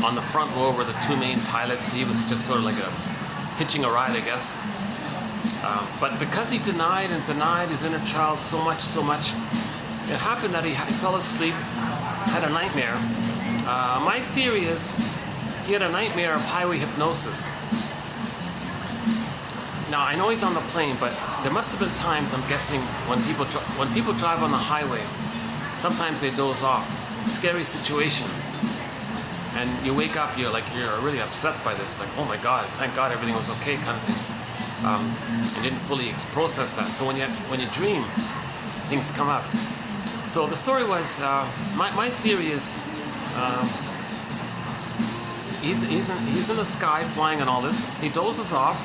[SPEAKER 1] On the front row were the two main pilots. He was just sort of like hitching a ride, I guess. But because he denied his inner child so much, it happened that he fell asleep, had a nightmare. My theory is he had a nightmare of highway hypnosis. Now, I know he's on the plane, but there must have been times, I'm guessing, when people drive on the highway, sometimes they doze off. Scary situation. And you wake up, you're really upset by this, like, oh my God, thank God everything was okay, kind of thing. You didn't fully process that. So when you dream, things come up. So the story was, my theory is, he's in the sky flying and all this. He dozes off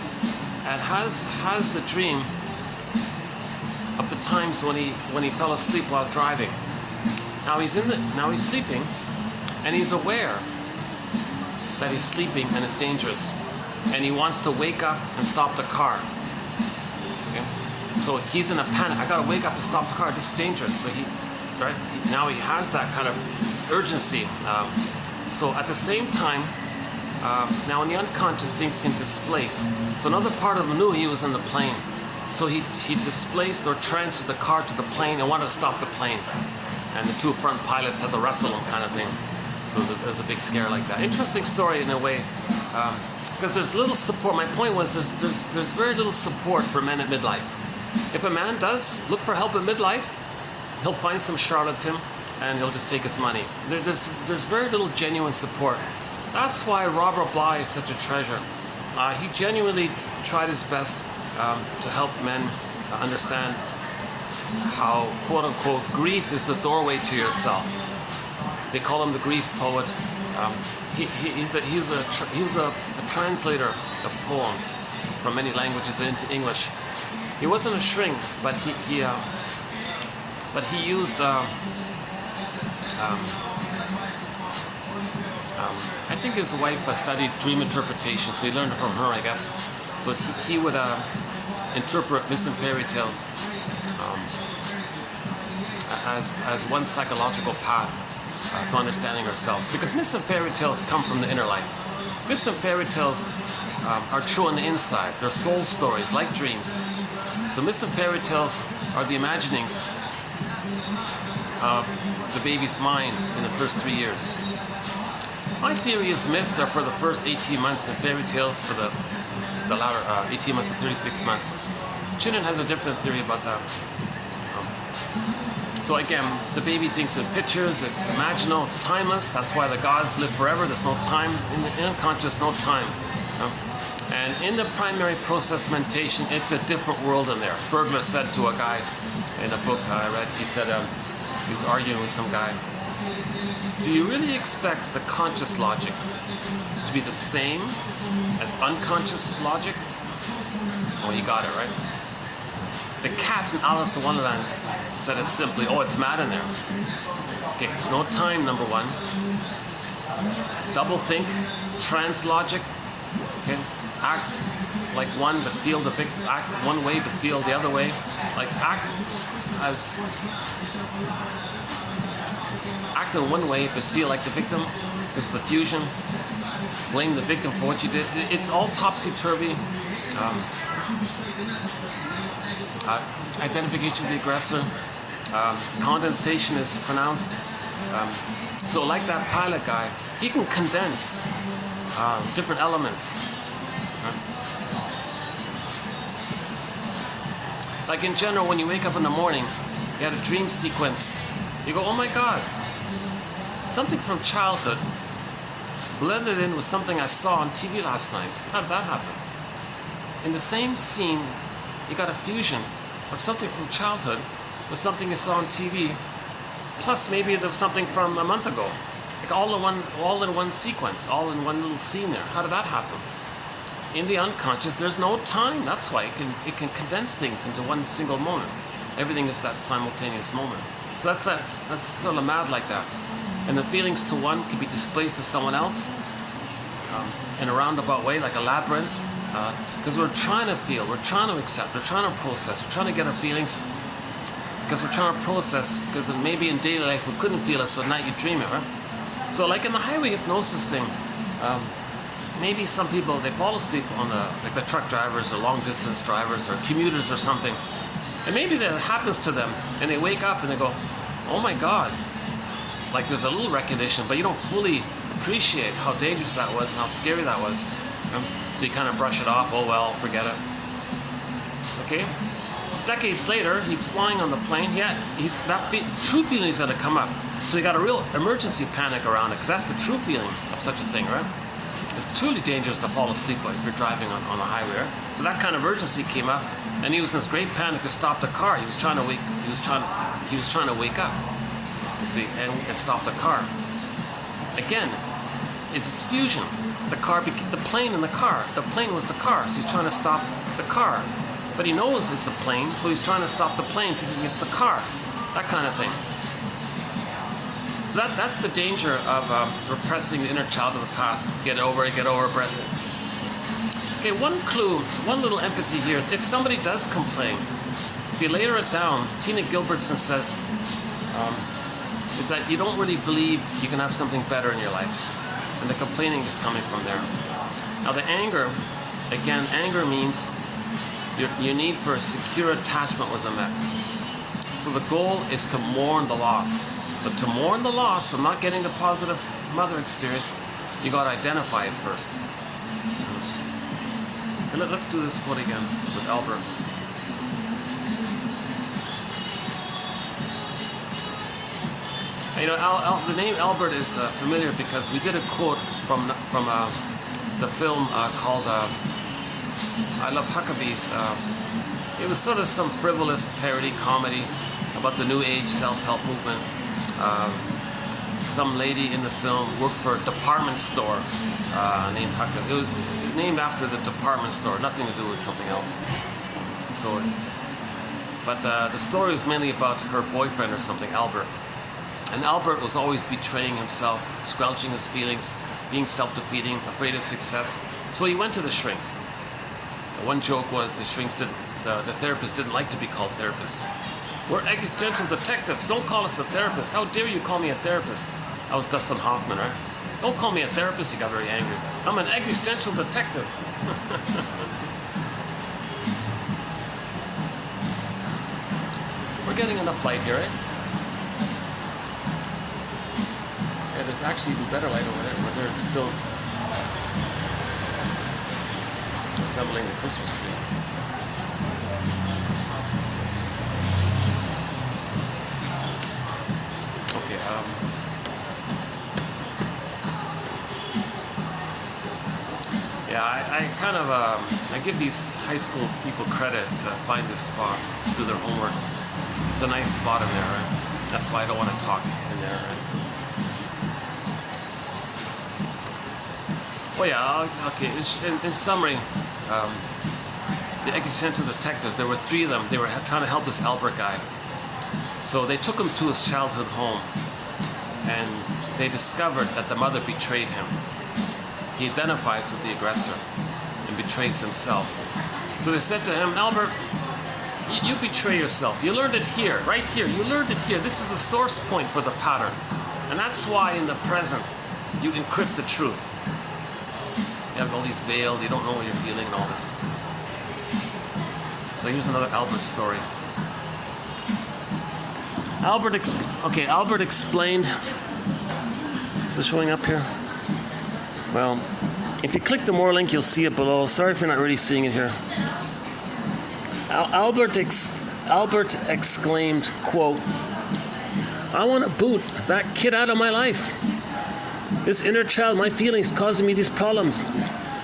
[SPEAKER 1] and has the dream of the times when he fell asleep while driving. Now he's sleeping, and he's aware that he's sleeping and it's dangerous, and he wants to wake up and stop the car. Okay? So he's in a panic. I gotta wake up and stop the car. This is dangerous. So now he has that kind of urgency. So at the same time, now in the unconscious, things can displace. So another part of him knew he was in the plane. So he displaced or transferred the car to the plane and wanted to stop the plane. And the two front pilots had to wrestle him, kind of thing. So there's a big scare like that. Interesting story in a way, because there's little support. My point was there's very little support for men at midlife. If a man does look for help at midlife, he'll find some charlatan and he'll just take his money. There's very little genuine support. That's why Robert Bly is such a treasure. He genuinely tried his best to help men understand how, quote unquote, grief is the doorway to yourself. They call him the grief poet. He was a translator of poems from many languages into English. He wasn't a shrink, but he used I think his wife studied dream interpretation, so he learned it from her, I guess. So he would interpret myths and fairy tales as one psychological path to understanding ourselves. Because myths and fairy tales come from the inner life. Myths and fairy tales are true on the inside. They're soul stories, like dreams. So myths and fairy tales are the imaginings of the baby's mind in the first 3 years. My theory is myths are for the first 18 months and fairy tales for the latter 18 months to 36 months. Chinnen has a different theory about that. So again, the baby thinks in pictures, it's imaginal, it's timeless. That's why the gods live forever. There's no time. In the unconscious, no time. And in the primary process mentation, it's a different world in there. Bergler said to a guy in a book I read, he said, he was arguing with some guy, do you really expect the conscious logic to be the same as unconscious logic? Oh, you got it, right? The cat in Alice in Wonderland said it simply, oh, it's mad in there. Okay, there's no time, number one. Double think, trans logic, okay? Act like one but feel the victim, act one way but feel the other way. Like act in one way but feel like the victim. It's the fusion. Blame the victim for what you did. It's all topsy-turvy. Identification with the aggressor. Condensation is pronounced. So like that pilot guy, he can condense different elements. Like in general, when you wake up in the morning, you had a dream sequence. You go, oh my God, something from childhood blended in with something I saw on TV last night. How did that happen? In the same scene, you got a fusion of something from childhood with something you saw on TV, plus maybe there was something from a month ago. Like all in one sequence, all in one little scene there. How did that happen? In the unconscious, there's no time. That's why it can condense things into one single moment. Everything is that simultaneous moment. So that's sort of mad like that. And the feelings to one can be displaced to someone else in a roundabout way, like a labyrinth. Because we're trying to feel, we're trying to accept, we're trying to process, we're trying to get our feelings. Because we're trying to process, because maybe in daily life we couldn't feel it, so at night you dream it, right? So like in the highway hypnosis thing, maybe some people, they fall asleep on like the truck drivers or long distance drivers or commuters or something. And maybe that happens to them and they wake up and they go, oh my God. Like there's a little recognition, but you don't fully appreciate how dangerous that was and how scary that was. So you kind of brush it off, oh well, forget it. Okay? Decades later, he's flying on the plane. Yeah, true feeling is going to come up. So you got a real emergency panic around it, because that's the true feeling of such a thing, right? It's truly dangerous to fall asleep if you're driving on the highway. Right? So that kind of urgency came up, and he was in this great panic to stop the car. He was trying to wake up. You see, and stop the car. Again, it's fusion. The plane and the car. The plane was the car, so he's trying to stop the car. But he knows it's a plane, so he's trying to stop the plane thinking it's the car. That kind of thing. So that's the danger of repressing the inner child of the past. Get over it, Brett. Okay, one clue, one little empathy here is if somebody does complain, if you layer it down, Tina Gilbertson says, is that you don't really believe you can have something better in your life. And the complaining is coming from there. Now the anger, again, anger means your need for a secure attachment was met. So the goal is to mourn the loss. But to mourn the loss of not getting the positive mother experience, you got to identify it first. And let's do this quote again with Albert. You know, the name Albert is familiar because we did a quote from the film called I Love Huckabees. It was sort of some frivolous parody comedy about the New Age self-help movement. Some lady in the film worked for a department store named Huckabee. It was named after the department store, nothing to do with something else. So, but the story was mainly about her boyfriend or something, Albert. And Albert was always betraying himself, squelching his feelings, being self-defeating, afraid of success. So he went to the shrink. One joke was the therapist didn't like to be called therapists. We're existential detectives. Don't call us a therapist. How dare you call me a therapist? That was Dustin Hoffman, right? Don't call me a therapist. He got very angry. I'm an existential detective. We're getting enough light here, right? Yeah, there's actually even better light over there, but they're still assembling the Christmas tree. I kind of I give these high school people credit to find this spot, do their homework. It's a nice spot in there, right? That's why I don't want to talk in there, right? Oh yeah, okay. In summary, the existential detective, there were 3 of them. They were trying to help this Albert guy. So they took him to his childhood home, and they discovered that the mother betrayed him. He identifies with the aggressor and betrays himself. So they said to him, Albert, you betray yourself. You learned it here, right here. You learned it here. This is the source point for the pattern. And that's why in the present, you encrypt the truth. You have all these veiled, you don't know what you're feeling and all this. So here's another Albert story. Albert explained. Is it showing up here? Well, if you click the more link, you'll see it below. Sorry if you're not really seeing it here. Albert exclaimed, quote, I want to boot that kid out of my life. This inner child, my feelings causing me these problems.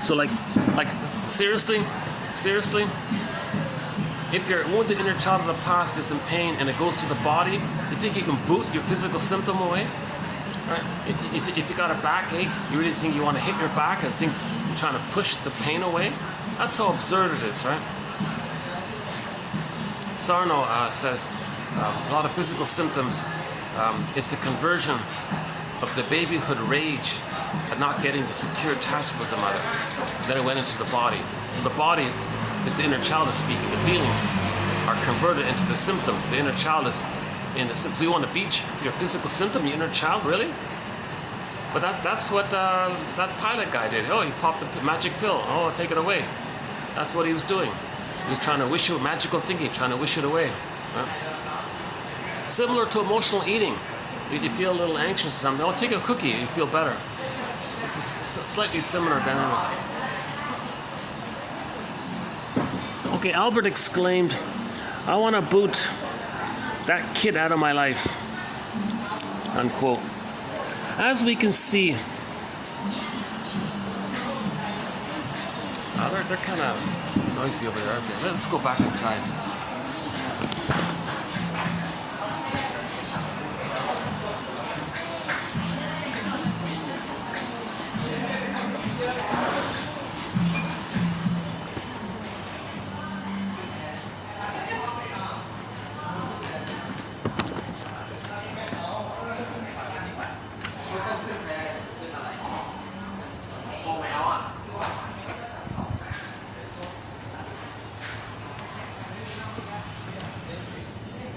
[SPEAKER 1] So like seriously? If your wounded inner child of the past is in pain and it goes to the body, you think you can boot your physical symptom away? Right? If you got a backache, you really think you want to hit your back and think you're trying to push the pain away? That's how absurd it is, right? Sarno says a lot of physical symptoms is the conversion of the babyhood rage at not getting the secure attachment with the mother. Then it went into the body. So the body is the inner child is speaking. The feelings are converted into the symptom. The inner child is in the symptom. So you want to beat your physical symptom, your inner child, really? But that's what that pilot guy did. Oh, he popped the magic pill. Oh, take it away. That's what he was doing. He was trying to wish it, magical thinking, trying to wish it away. Right? Similar to emotional eating. You feel a little anxious or something. Oh, take a cookie, you feel better. This is slightly similar dynamic. Okay, Albert exclaimed, I want to boot that kid out of my life. Unquote. As we can see, they're kind of noisy over there. Okay, let's go back inside.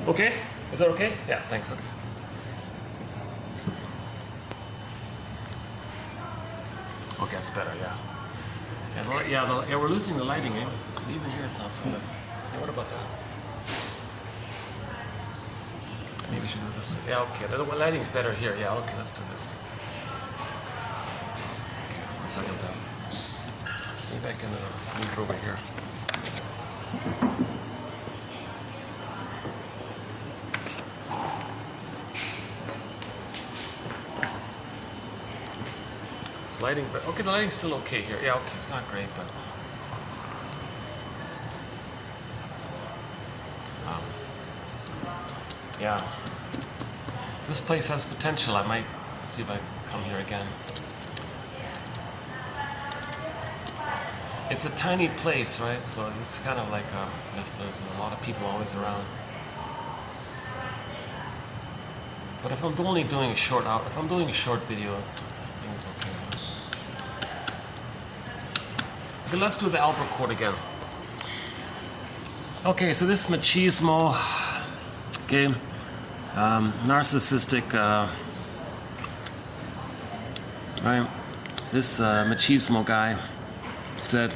[SPEAKER 1] Okay? Is that okay? Yeah, thanks. Okay. Okay, that's better, yeah. Yeah, we're losing the lighting, eh? So even here it's not so good. Yeah, what about that? Maybe we should do this. Yeah, okay. The lighting's better here. Yeah, okay, let's do this. Okay, 1 second down. Maybe I can move it over here. Lighting, but okay, the lighting's still okay here. Yeah, okay, it's not great, but yeah, this place has potential. I might see if I come here again. It's a tiny place, right? So it's kind of like there's a lot of people always around. But if I'm only doing a short video, I think it's okay. Okay, let's do the Albert quote again. Okay, so this machismo, okay, narcissistic, right? This machismo guy said,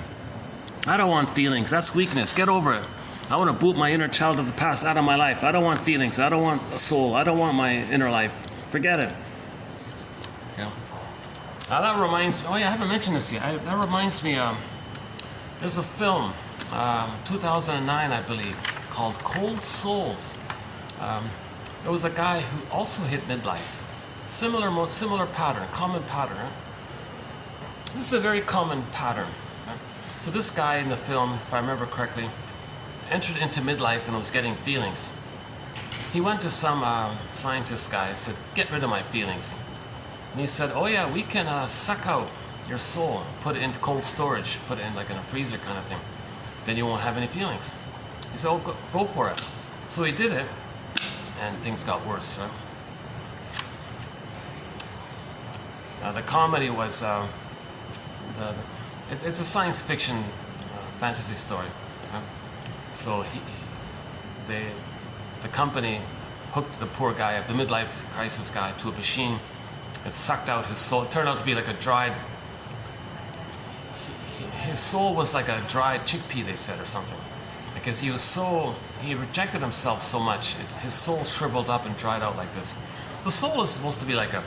[SPEAKER 1] I don't want feelings, that's weakness, get over it. I want to boot my inner child of the past out of my life. I don't want feelings, I don't want a soul, I don't want my inner life. Forget it. Yeah. That reminds me, oh yeah, I haven't mentioned this yet. That reminds me, there's a film, 2009 I believe, called Cold Souls. There was a guy who also hit midlife. Similar pattern, common pattern. Right? This is a very common pattern. Right? So this guy in the film, if I remember correctly, entered into midlife and was getting feelings. He went to some scientist guy and said, "Get rid of my feelings." And he said, "Oh yeah, we can suck out your soul, put it into cold storage, put it in like in a freezer kind of thing. Then you won't have any feelings." He said, "Oh, go for it." So he did it, and things got worse, right? The comedy was, it's a science fiction fantasy story. Right? So the company hooked the poor guy, the midlife crisis guy, to a machine. It sucked out his soul. It turned out to be like a dried, his soul was like a dried chickpea, they said, or something. Because he rejected himself so much, his soul shriveled up and dried out like this. The soul is supposed to be like a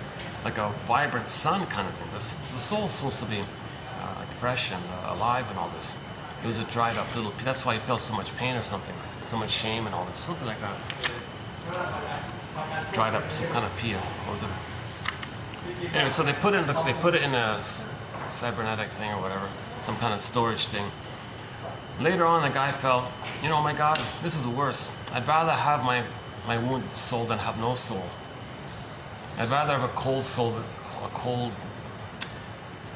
[SPEAKER 1] vibrant sun kind of thing. The soul is supposed to be like fresh and alive and all this. It was a dried up little pea. That's why he felt so much pain or something, so much shame and all this, something like that. Dried up, some kind of pea. What was it? Anyway, so they put it in a cybernetic thing or whatever, some kind of storage thing. Later on, the guy felt, you know, my God, this is worse. I'd rather have my wounded soul than have no soul. I'd rather have a cold soul,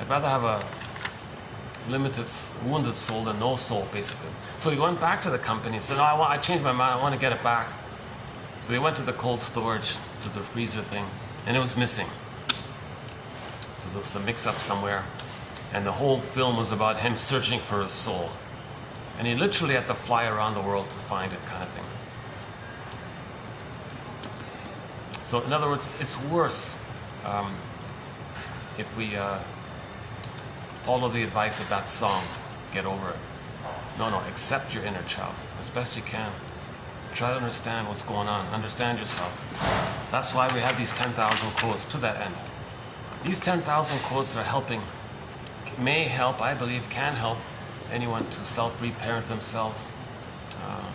[SPEAKER 1] I'd rather have a limited, wounded soul than no soul, basically. So he went back to the company and said, "No, I changed my mind, I want to get it back." So they went to the cold storage, to the freezer thing, and it was missing. So there was a mix-up somewhere, and the whole film was about him searching for his soul. And he literally had to fly around the world to find it, kind of thing. So in other words, it's worse if we follow the advice of that song, "Get over it." No, accept your inner child as best you can. Try to understand what's going on. Understand yourself. That's why we have these 10,000 quotes to that end. These 10,000 quotes are helping, may help, I believe, can help anyone to self-reparent themselves,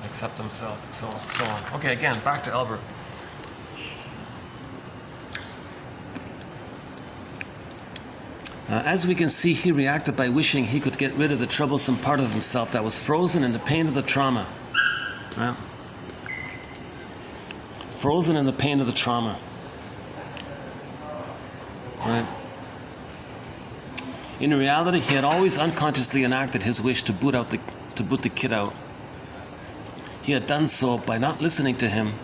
[SPEAKER 1] accept themselves, so on. Okay, again, back to Albert. As we can see, he reacted by wishing he could get rid of the troublesome part of himself that was frozen in the pain of the trauma. Right? Frozen in the pain of the trauma. Right? In reality, he had always unconsciously enacted his wish to boot the kid out. He had done so by not listening to him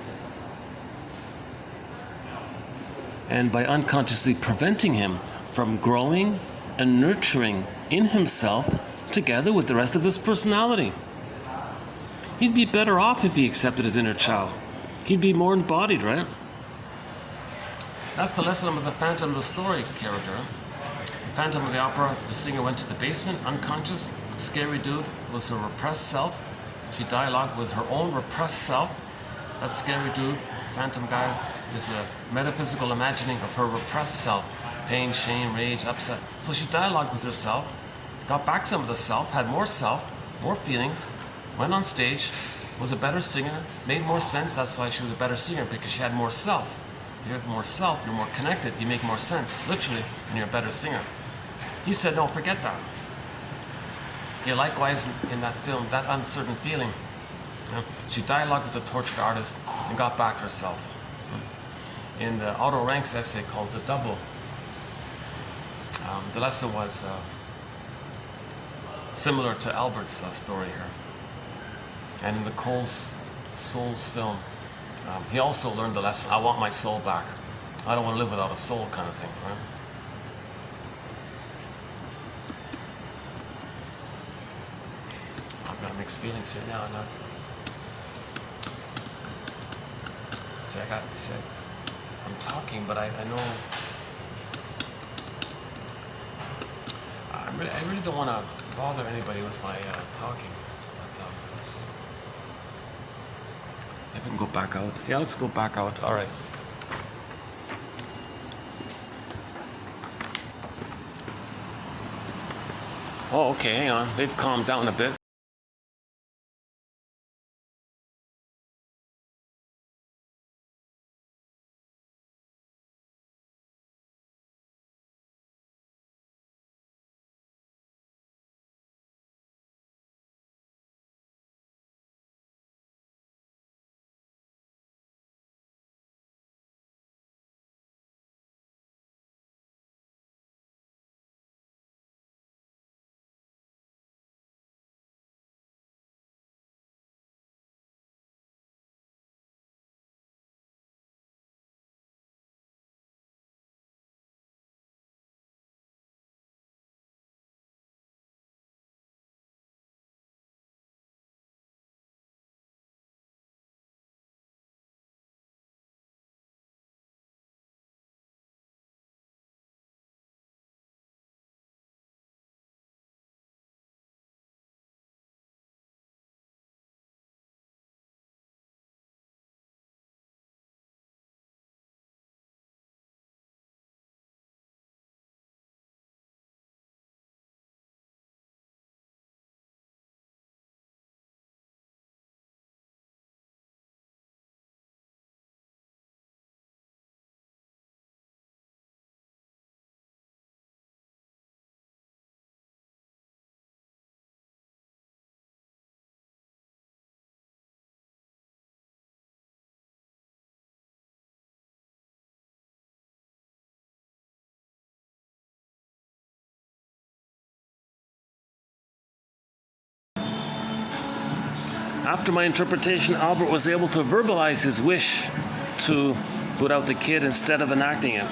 [SPEAKER 1] and by unconsciously preventing him from growing and nurturing in himself together with the rest of his personality. He'd be better off if he accepted his inner child. He'd be more embodied, right? That's the lesson of the Phantom of the Story character. The Phantom of the Opera, the singer went to the basement, unconscious. Scary dude was her repressed self. She dialogued with her own repressed self. That scary dude, Phantom guy, is a metaphysical imagining of her repressed self. Pain, shame, rage, upset. So she dialogued with herself, got back some of the self, had more self, more feelings, went on stage, was a better singer, made more sense. That's why she was a better singer, because she had more self. You have more self, you're more connected, you make more sense, literally, and you're a better singer. He said, no, forget that. Yeah, likewise in that film, that uncertain feeling, you know, she dialogued with the tortured artist and got back herself. In the Otto Rank's essay called The Double, the lesson was similar to Albert's story here. And in the Cold Souls film, he also learned the lesson, I want my soul back. I don't want to live without a soul, kind of thing, right? I've got mixed feelings here now. See, I'm talking, but I know I really don't want to bother anybody with my talking. But, let's see. Maybe we can go back out. Yeah, let's go back out. All right. Oh, okay, hang on. They've calmed down a bit. After my interpretation, Albert was able to verbalize his wish to put out the kid instead of enacting it.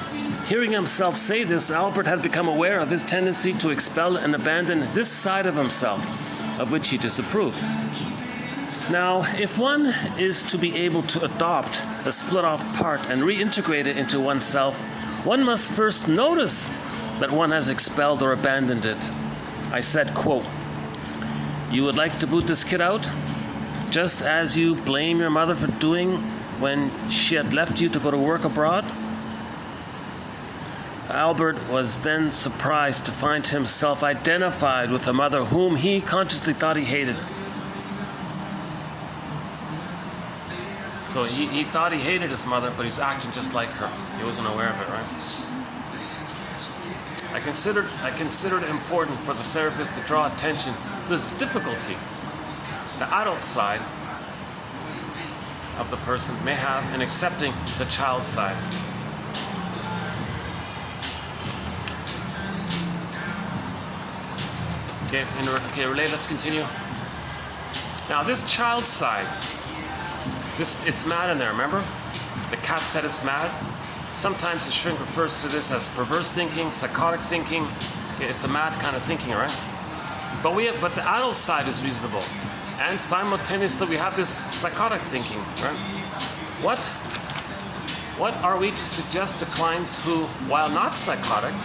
[SPEAKER 1] Hearing himself say this, Albert had become aware of his tendency to expel and abandon this side of himself, of which he disapproved. Now, if one is to be able to adopt a split-off part and reintegrate it into oneself, one must first notice that one has expelled or abandoned it. I said, quote, "You would like to boot this kid out, just as you blame your mother for doing when she had left you to go to work abroad?" Albert was then surprised to find himself identified with a mother whom he consciously thought he hated. So he thought he hated his mother, but he was acting just like her. He wasn't aware of it, right? I considered it important for the therapist to draw attention to the difficulty the adult side of the person may have in accepting the child side. Okay, relay, let's continue. Now this child side, it's mad in there, remember? The cat said it's mad. Sometimes the shrink refers to this as perverse thinking, psychotic thinking. It's a mad kind of thinking, right? But the adult side is reasonable. And simultaneously we have this psychotic thinking, right? What are we to suggest to clients who, while not psychotic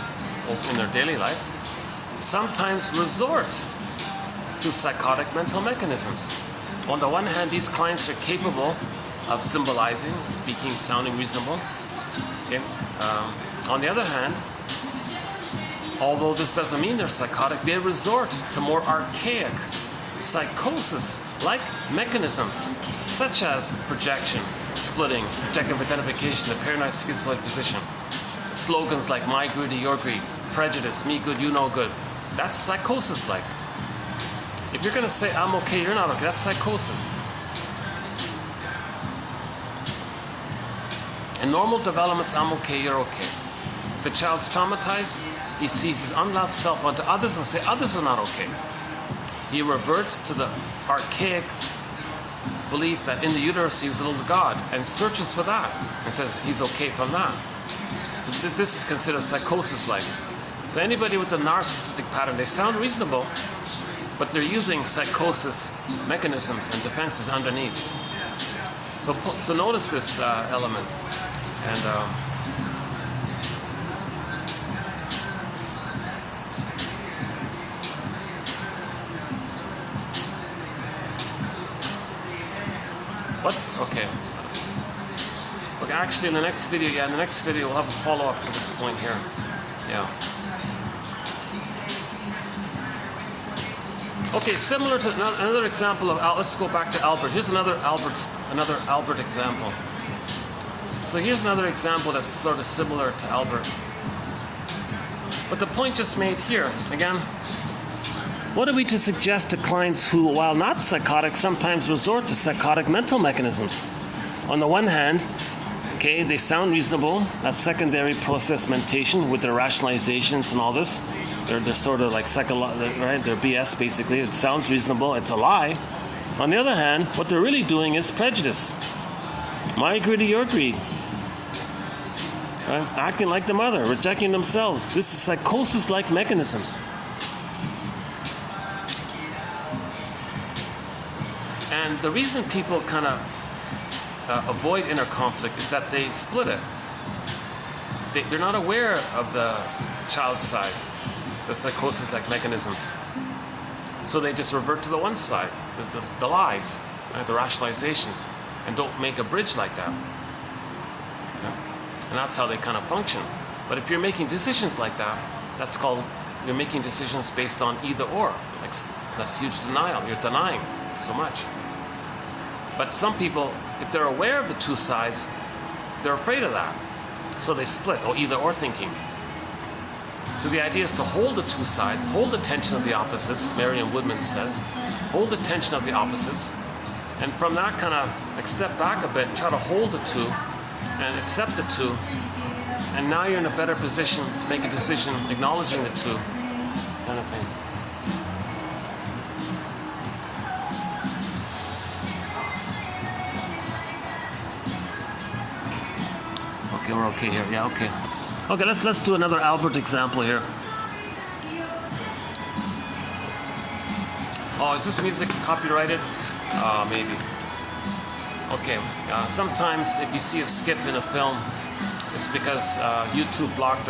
[SPEAKER 1] in their daily life, sometimes resort to psychotic mental mechanisms? On the one hand, these clients are capable of symbolizing, speaking, sounding reasonable. Okay. On the other hand, although this doesn't mean they're psychotic, they resort to more archaic, psychosis-like mechanisms, such as projection, splitting, projective identification, the paranoid schizoid position. Slogans like "my greed, your greed," prejudice, "me good, you no good." That's psychosis-like. If you're going to say "I'm okay, you're not okay," that's psychosis. In normal developments, "I'm okay, you're okay." If the child's traumatized, he sees his unloved self onto others and says others are not okay. He reverts to the archaic belief that in the uterus he was a little god and searches for that and says he's okay from that. So this is considered psychosis-like. So anybody with a narcissistic pattern, they sound reasonable, but they're using psychosis mechanisms and defenses underneath. So notice this element. And what? Okay. Okay, actually in the next video, we'll have a follow-up to this point here. Yeah. Okay, similar to another example of, let's go back to Albert. Here's another Albert example. So here's another example that's sort of similar to Albert. But the point just made here, again, what are we to suggest to clients who, while not psychotic, sometimes resort to psychotic mental mechanisms? On the one hand, okay, they sound reasonable. That's secondary process mentation with their rationalizations and all this. They're sort of like right? They're BS basically. It sounds reasonable. It's a lie. On the other hand, what they're really doing is prejudice. My greed, your greed. Right? Acting like the mother, rejecting themselves. This is psychosis-like mechanisms. And the reason people kind of avoid inner conflict is that they split it. They're not aware of the child side, the psychosis-like mechanisms. So they just revert to the one side, the lies, right? The rationalizations, and don't make a bridge like that. Yeah? And that's how they kind of function. But if you're making decisions like that, that's called, you're making decisions based on either or. Like, that's huge denial. You're denying so much. But some people, if they're aware of the two sides, they're afraid of that. So they split, or either or thinking. So the idea is to hold the two sides, hold the tension of the opposites, Merriam-Woodman says. Hold the tension of the opposites. And from that kind of, like, step back a bit, try to hold the two and accept the two. And now you're in a better position to make a decision acknowledging the two, kind of thing. Okay, we're okay here. Yeah, okay. Okay, let's do another Albert example here. Oh, is this music copyrighted? Maybe. Okay. Sometimes if you see a skip in a film, it's because YouTube blocked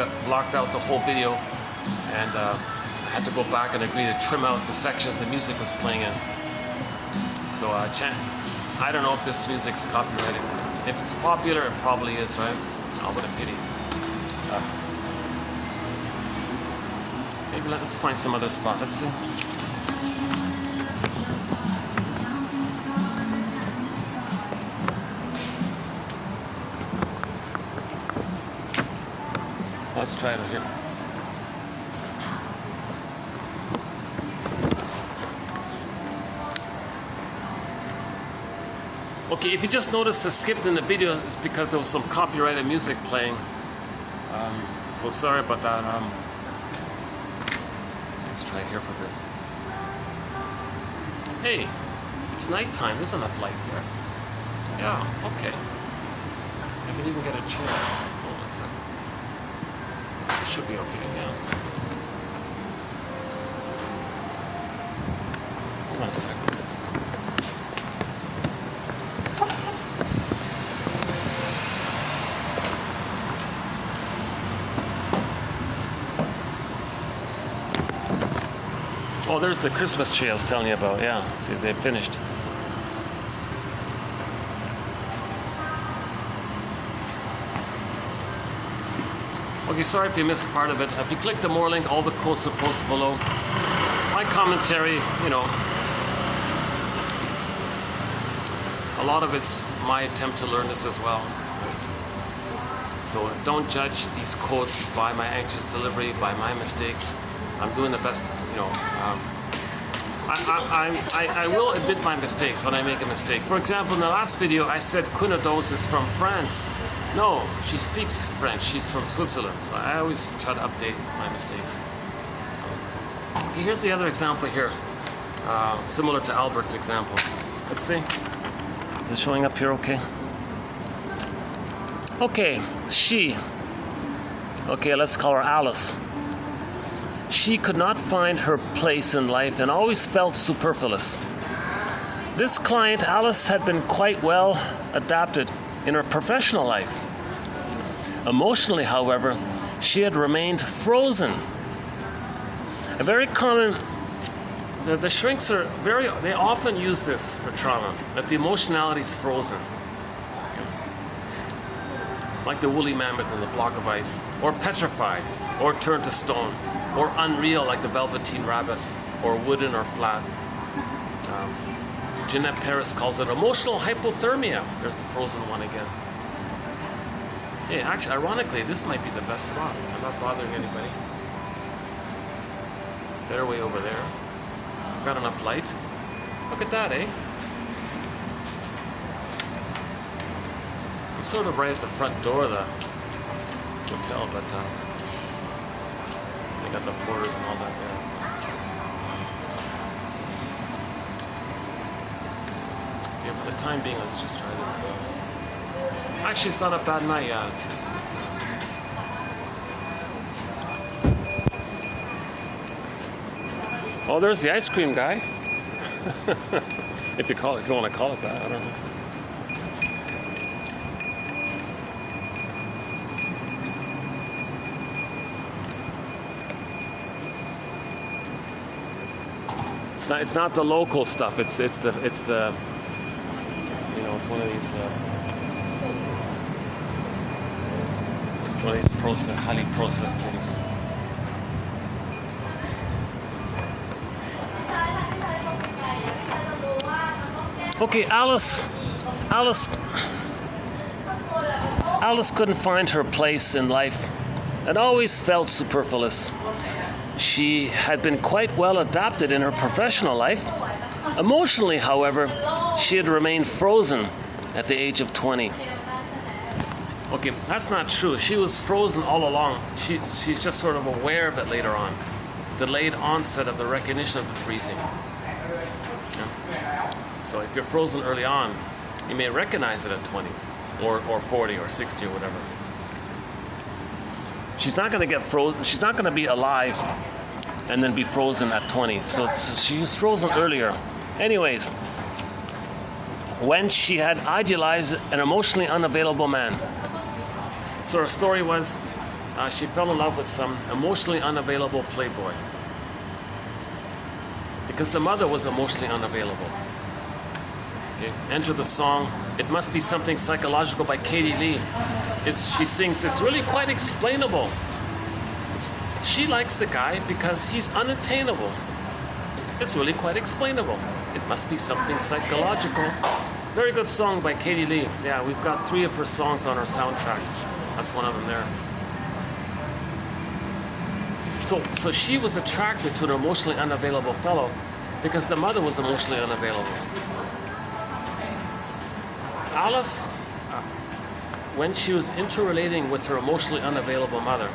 [SPEAKER 1] out the whole video, and I had to go back and agree to trim out the sections the music was playing in. So I don't know if this music's copyrighted. If it's popular, it probably is, right? Oh, what a pity. Maybe let's find some other spot. Let's see. Let's try it here. Okay, if you just noticed the skip in the video, it's because there was some copyrighted music playing. So sorry about that. Let's try it here for a bit. Hey, it's nighttime. There's enough light here. Yeah, okay. I can even get a chair. Hold on a second. It should be okay, yeah. Hold on a second. Oh, there's the Christmas tree I was telling you about. Yeah, see, they've finished. Okay, sorry if you missed part of it. If you click the more link, all the quotes are posted below. My commentary, you know, a lot of it's my attempt to learn this as well. So don't judge these quotes by my anxious delivery, by my mistakes. I'm doing the best, you know. I will admit my mistakes when I make a mistake. For example, in the last video, I said Cunados is from France. No, she speaks French. She's from Switzerland. So I always try to update my mistakes. Okay, here's the other example here, similar to Albert's example. Let's see. Is it showing up here okay? Okay, she. Okay, let's call her Alice. She could not find her place in life and always felt superfluous. This client, Alice, had been quite well adapted in her professional life. Emotionally, however, she had remained frozen. A very common, the shrinks are they often use this for trauma, that the emotionality is frozen. Like the woolly mammoth in the block of ice, or petrified, or turned to stone, or unreal like the velveteen rabbit, or wooden or flat. Jeanette Paris calls it emotional hypothermia. There's the frozen one again. Hey, actually, ironically, this might be the best spot. I'm not bothering anybody. They're way over there. I've got enough light. Look at that, eh? I'm sort of right at the front door of the hotel, but they got the porters and all that there. Okay, for the time being, let's just try this. Actually, it's not a bad night, yeah. Oh, there's the ice cream guy. if you want to call it that, I don't know. It's not the local stuff. It's the you know, it's one of these highly processed things. Okay, Alice couldn't find her place in life and always felt superfluous. She had been quite well adapted in her professional life. Emotionally, however, she had remained frozen at the age of 20. Okay, that's not true. She was frozen all along. She's just sort of aware of it later on. Delayed onset of the recognition of the freezing. Yeah. So if you're frozen early on, you may recognize it at 20 or 40 or 60 or whatever. she's not going to get frozen. She's not going to be alive and then be frozen at 20. So she was frozen earlier. Anyways, when she had idealized an emotionally unavailable man. So her story was she fell in love with some emotionally unavailable playboy because the mother was emotionally unavailable. Okay. Enter the song "It Must Be Something Psychological" by Katie Lee. She sings, it's really quite explainable. She likes the guy because he's unattainable. It's really quite explainable. It must be something psychological. Very good song by Katie Lee. Yeah, we've got 3 of her songs on our soundtrack. That's one of them there. So she was attracted to an emotionally unavailable fellow because the mother was emotionally unavailable. Alice, when she was interrelating with her emotionally unavailable mother,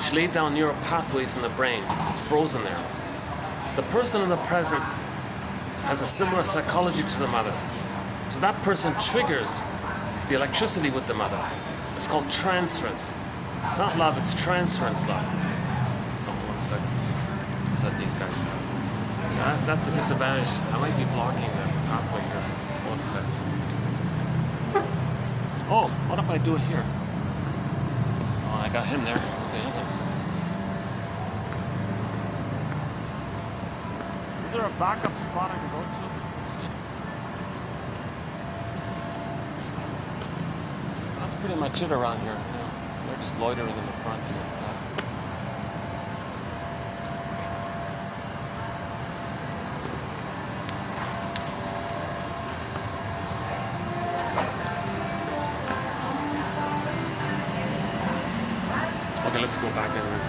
[SPEAKER 1] she laid down neural pathways in the brain. It's frozen there. The person in the present has a similar psychology to the mother. So that person triggers the electricity with the mother. It's called transference. It's not love, it's transference love. Oh, 1 second. Is that these guys? That's the disadvantage. I might be blocking the pathway here. 1 second. Oh, what if I do it here? Oh, I got him there. Okay, thanks. Is there a backup spot I can go to? Let's see. That's pretty much it around here. Yeah. They're just loitering in the front here. Okay, let's go back in there.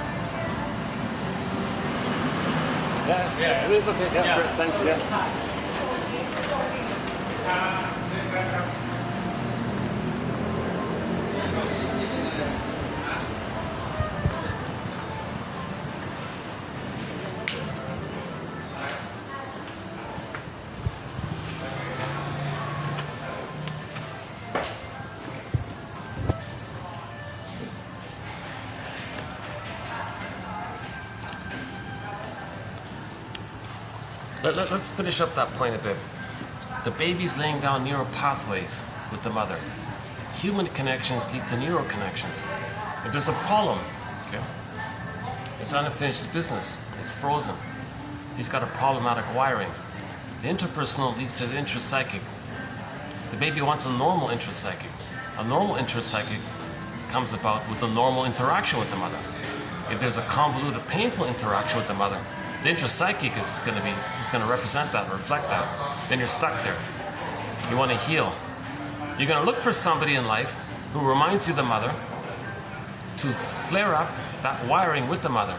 [SPEAKER 1] Yeah, it is okay. Yeah, great, thanks. Yeah. Let's finish up that point a bit. The baby's laying down neural pathways with the mother. Human connections lead to neural connections. If there's a problem, okay, it's unfinished business. It's frozen. He's got a problematic wiring. The interpersonal leads to the intrapsychic. The baby wants a normal intrapsychic. A normal intrapsychic comes about with a normal interaction with the mother. If there's a convoluted, painful interaction with the mother, the intrapsychic is going to represent that, reflect that. Then you're stuck there. You want to heal. You're going to look for somebody in life who reminds you of the mother to flare up that wiring with the mother.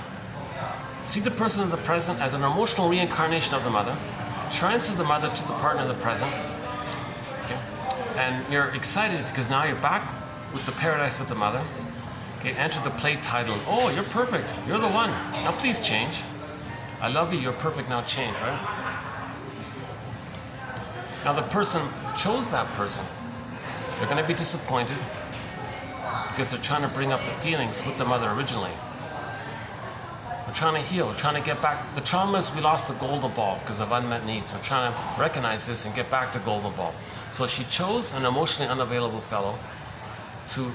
[SPEAKER 1] See the person in the present as an emotional reincarnation of the mother. Transfer the mother to the partner in the present. Okay? And you're excited because now you're back with the paradise with the mother. Okay, enter the play title. Oh, you're perfect. You're the one. Now please change. I love you, you're perfect, now change, right? Now the person chose that person. They're going to be disappointed because they're trying to bring up the feelings with the mother originally. We're trying to heal, we're trying to get back. The trauma is we lost the golden ball because of unmet needs. We're trying to recognize this and get back to golden ball. So she chose an emotionally unavailable fellow to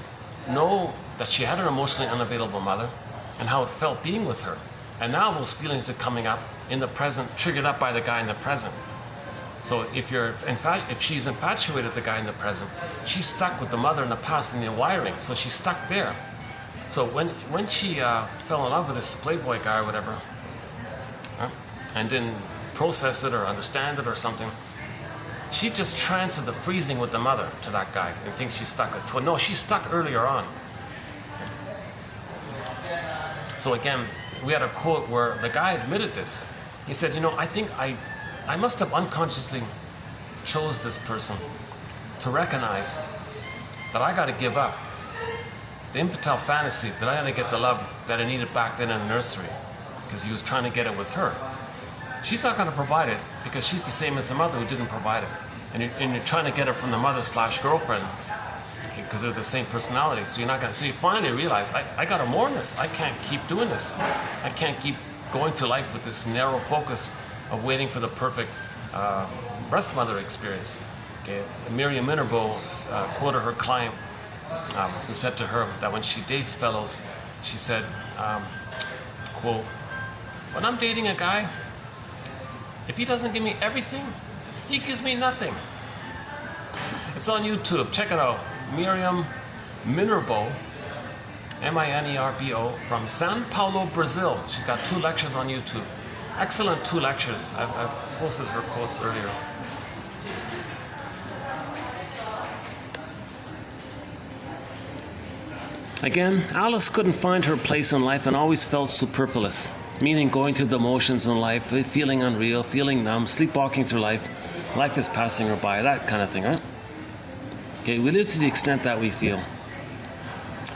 [SPEAKER 1] know that she had an emotionally unavailable mother and how it felt being with her. And now those feelings are coming up in the present, triggered up by the guy in the present. So if she's infatuated with the guy in the present, she's stuck with the mother in the past and the wiring. So she's stuck there. So when she fell in love with this playboy guy or whatever, and didn't process it or understand it or something, she just transferred the freezing with the mother to that guy and thinks she's stuck at 12. No, she's stuck earlier on. So again, we had a quote where the guy admitted this. He said, I think I must have unconsciously chose this person to recognize that I got to give up the infantile fantasy that I had to get the love that I needed back then in the nursery because he was trying to get it with her. She's not going to provide it because she's the same as the mother who didn't provide it. And you're trying to get it from the mother/girlfriend. because they're the same personality. So you're not gonna. So you finally realize, I gotta mourn this. I can't keep doing this. I can't keep going through life with this narrow focus of waiting for the perfect breast mother experience. Okay, Miriam Minerbo quoted her client who said to her that when she dates fellows, she said, quote, "When I'm dating a guy, if he doesn't give me everything, he gives me nothing." It's on YouTube. Check it out. Miriam Minerbo, Minerbo, from São Paulo, Brazil. She's got 2 lectures on YouTube. Excellent 2 lectures. I've posted her quotes earlier. Again, Alice couldn't find her place in life and always felt superfluous, meaning going through the motions in life, feeling unreal, feeling numb, sleepwalking through life. Life is passing her by, that kind of thing, right? Okay, we live to the extent that we feel.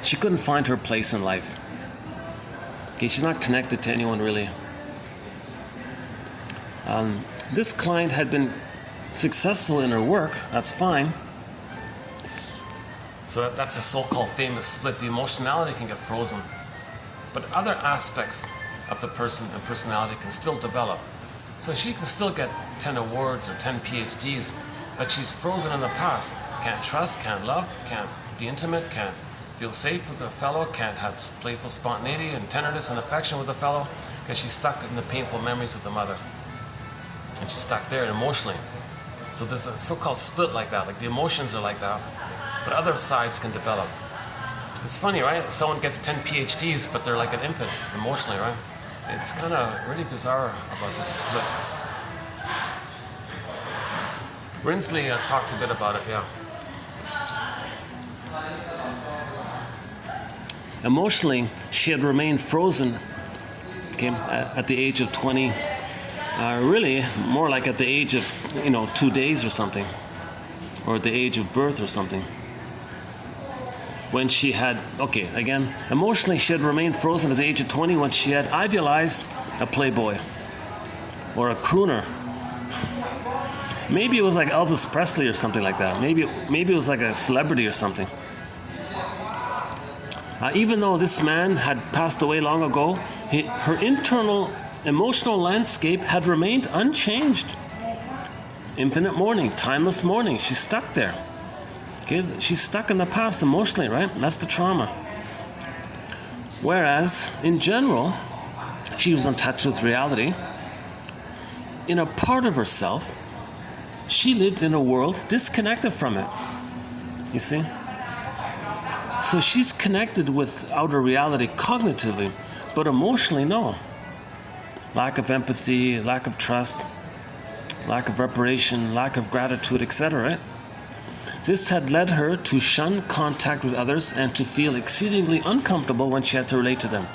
[SPEAKER 1] She couldn't find her place in life. Okay, she's not connected to anyone really. This client had been successful in her work, that's fine. So that's a so-called famous split. The emotionality can get frozen, but other aspects of the person and personality can still develop. So she can still get 10 awards or 10 PhDs, but she's frozen in the past. Can't trust, can't love, can't be intimate, can't feel safe with a fellow, can't have playful spontaneity and tenderness and affection with a fellow, because she's stuck in the painful memories with the mother. And she's stuck there emotionally. So there's a so-called split like that, like the emotions are like that, but other sides can develop. It's funny, right? Someone gets 10 PhDs, but they're like an infant emotionally, right? It's kind of really bizarre about this split. Brinsley talks a bit about it, yeah. Emotionally, she had remained frozen, okay, at the age of 20, really more like at the age of 2 days or something, or at the age of birth or something. When she had, emotionally she had remained frozen at the age of 20 when she had idealized a playboy or a crooner. Maybe it was like Elvis Presley or something like that. Maybe it was like a celebrity or something. Even though this man had passed away long ago, her internal emotional landscape had remained unchanged. Infinite mourning, timeless mourning. She's stuck there. Okay, she's stuck in the past emotionally, right? That's the trauma. Whereas, in general, she was in touch with reality. In a part of herself, she lived in a world disconnected from it. You see? So she's connected with outer reality cognitively, but emotionally, no. Lack of empathy, lack of trust, lack of reparation, lack of gratitude, etc., right? This had led her to shun contact with others and to feel exceedingly uncomfortable when she had to relate to them.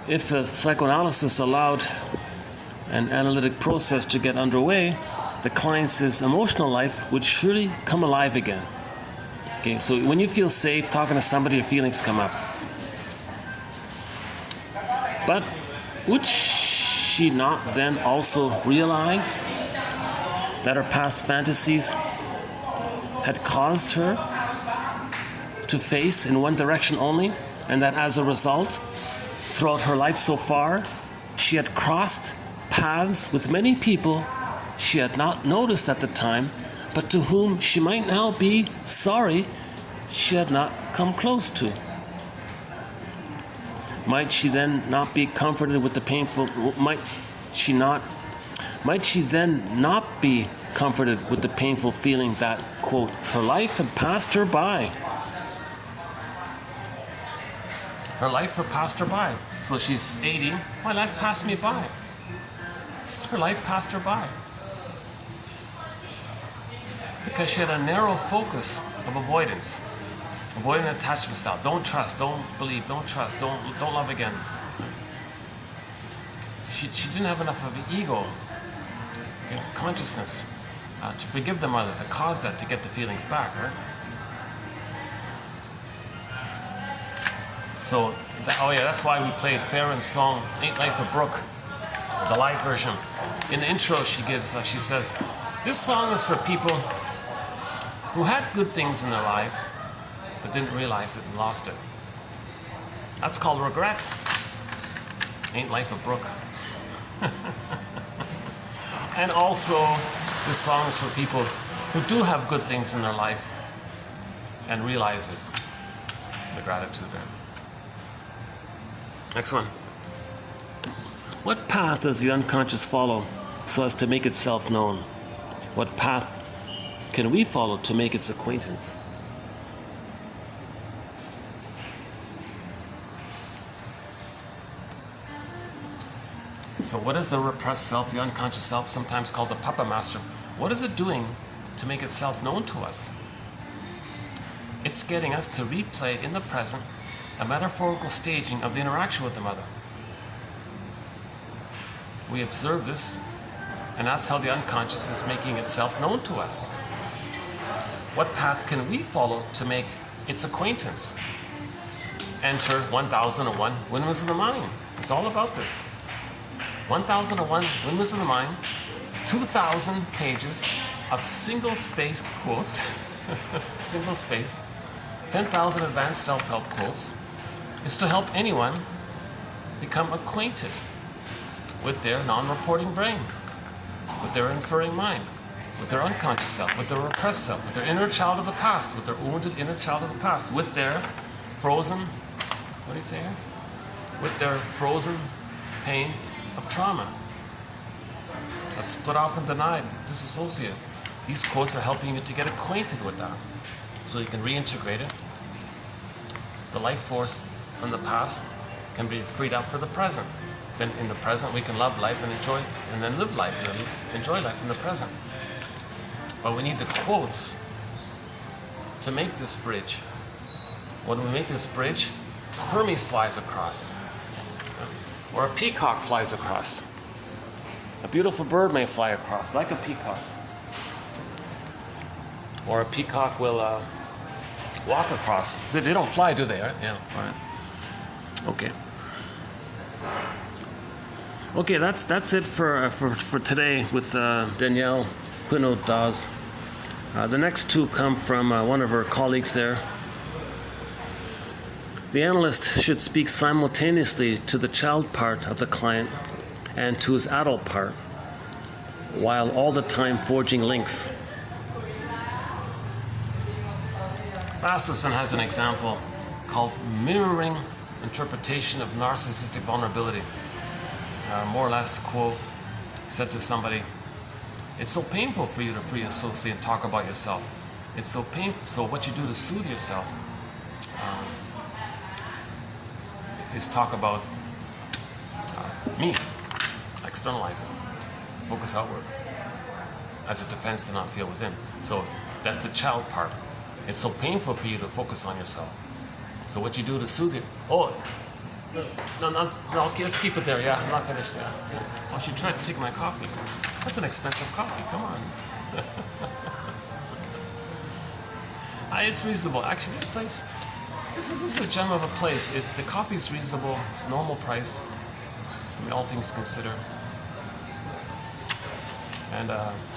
[SPEAKER 1] If psychoanalysis allowed an analytic process to get underway, the client's emotional life would surely come alive again. Okay, so when you feel safe talking to somebody, your feelings come up. But would she not then also realize that her past fantasies had caused her to face in one direction only, and that as a result, throughout her life so far, she had crossed paths with many people she had not noticed at the time, but to whom she might now be sorry she had not come close to? Might she then not be comforted with the painful, might she then not be comforted with the painful feeling that, quote, her life had passed her by? Her life had passed her by. So she's 80, my life passed me by. Her life passed her by. Because she had a narrow focus of avoidance. Avoiding attachment style. Don't trust, don't believe, don't trust, don't love again. She didn't have enough of an ego, consciousness, to forgive the mother, to cause that, to get the feelings back, right? So, that's why we played Farron's song, Ain't Life a Brook, the live version. In the intro she says, this song is for people who had good things in their lives, but didn't realize it and lost it. That's called regret. Ain't life a brook? And also, this song is for people who do have good things in their life and realize it. The gratitude there. Next one. What path does the unconscious follow so as to make itself known? What path can we follow to make its acquaintance? So what is the repressed self, the unconscious self, sometimes called the puppet master? What is it doing to make itself known to us? It's getting us to replay in the present a metaphorical staging of the interaction with the mother. We observe this, and that's how the unconscious is making itself known to us. What path can we follow to make its acquaintance? Enter 1001 Windmills of the Mind. It's all about this. 1001 Windmills of the Mind, 2,000 pages of single-spaced quotes, single-spaced, 10,000 advanced self-help quotes, is to help anyone become acquainted with their non-reporting brain, with their inferring mind, with their unconscious self, with their repressed self, with their inner child of the past, with their wounded inner child of the past, with their frozen, what do you say here? With their frozen pain of trauma that's split off and denied, disassociated. These quotes are helping you to get acquainted with that so you can reintegrate it. The life force from the past can be freed up for the present. Then in the present we can love life and enjoy, and then live life and enjoy life in the present. But we need the quotes to make this bridge. When we make this bridge, Hermes flies across, or a peacock flies across. A beautiful bird may fly across, like a peacock. Or a peacock will walk across. They don't fly, do they? Right? Yeah, all right. Okay. Okay, that's it for today with Danielle Quinault Dawes. The next two come from one of her colleagues there. The analyst should speak simultaneously to the child part of the client and to his adult part, while all the time forging links. Masterson has an example called mirroring interpretation of narcissistic vulnerability. More or less, quote, said to somebody, "It's so painful for you to free associate and talk about yourself. It's so painful. So what you do to soothe yourself is talk about me, externalize it, focus outward, as a defense to not feel within." So that's the child part. It's so painful for you to focus on yourself. So what you do to soothe it? Oh, no, okay, let's keep it there. Yeah, I'm not finished. Yeah. Oh, she tried to take my coffee. That's an expensive coffee. Come on. It's reasonable. Actually, this place, this is a gem of a place. The coffee's reasonable. It's normal price. I mean, all things considered. And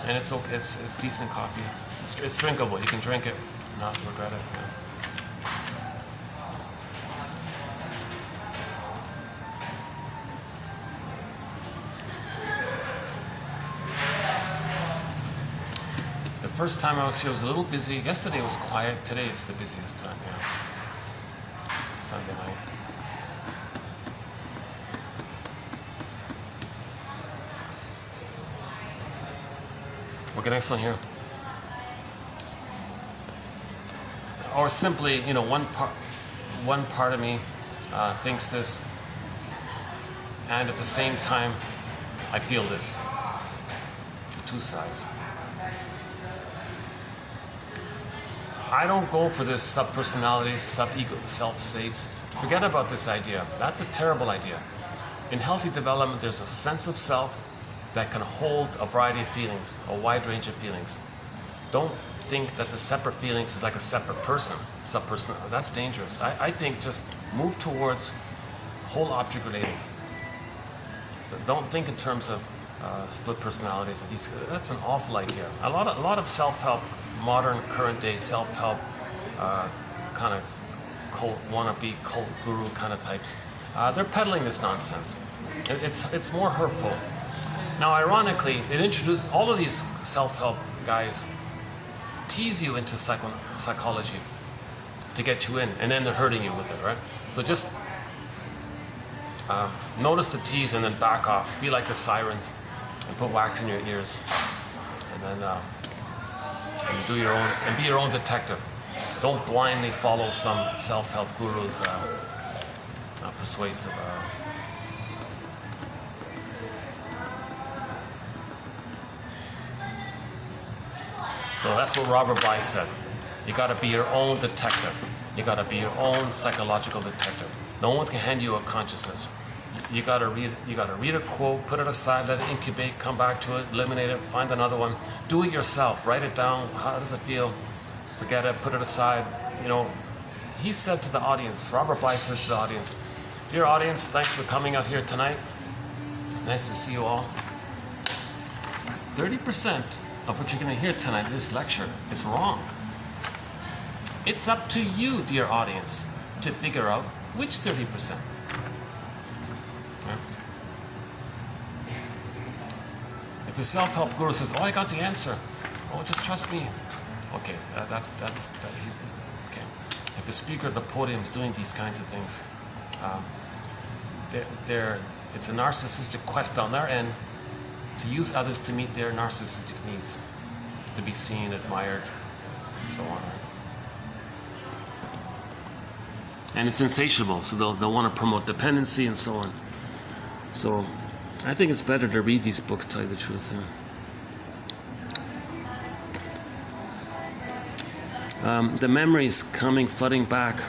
[SPEAKER 1] it's okay. It's decent coffee. It's drinkable. You can drink it, not regret it. Yeah. The first time I was here, it was a little busy. Yesterday was quiet. Today it's the busiest time. Yeah. Sunday night. Okay, next one here. Or simply, one part of me thinks this, and at the same time, I feel this. The two sides. I don't go for this sub-personalities, sub-ego, self-states. Forget about this idea. That's a terrible idea. In healthy development, there's a sense of self that can hold a variety of feelings, a wide range of feelings. Don't think that the separate feelings is like a separate person, sub-person. That's dangerous. I think just move towards whole object relating. Don't think in terms of split personalities. That's an awful idea. A lot of self-help, modern, current day self-help kind of cult, wannabe cult guru kind of types. They're peddling this nonsense. It's more hurtful. Now, ironically, it introduced all of these self-help guys tease you into psychology to get you in, and then they're hurting you with it, right? So just notice the tease and then back off. Be like the sirens and put wax in your ears, and then and do your own and be your own detective. Don't blindly follow some self-help guru's persuasive. So that's what Robert Bly said. You got to be your own detective. You got to be your own psychological detective. No one can hand you a consciousness. You got to read. You got to read a quote, put it aside, let it incubate, come back to it, eliminate it, find another one. Do it yourself. Write it down. How does it feel? Forget it. Put it aside. You know, he said to the audience. Robert Bly says to the audience, "Dear audience, thanks for coming out here tonight. Nice to see you all. 30% of what you're going to hear tonight in this lecture is wrong. It's up to you, dear audience, to figure out which 30%. Yeah. If the self-help guru says, "Oh, I got the answer. Oh, just trust me." Okay, he's okay. If the speaker at the podium is doing these kinds of things, it's a narcissistic quest on their end to use others to meet their narcissistic needs, to be seen, admired, and so on. And it's insatiable, so they'll want to promote dependency and so on. So I think it's better to read these books, to tell you the truth. Yeah. The memories coming flooding back.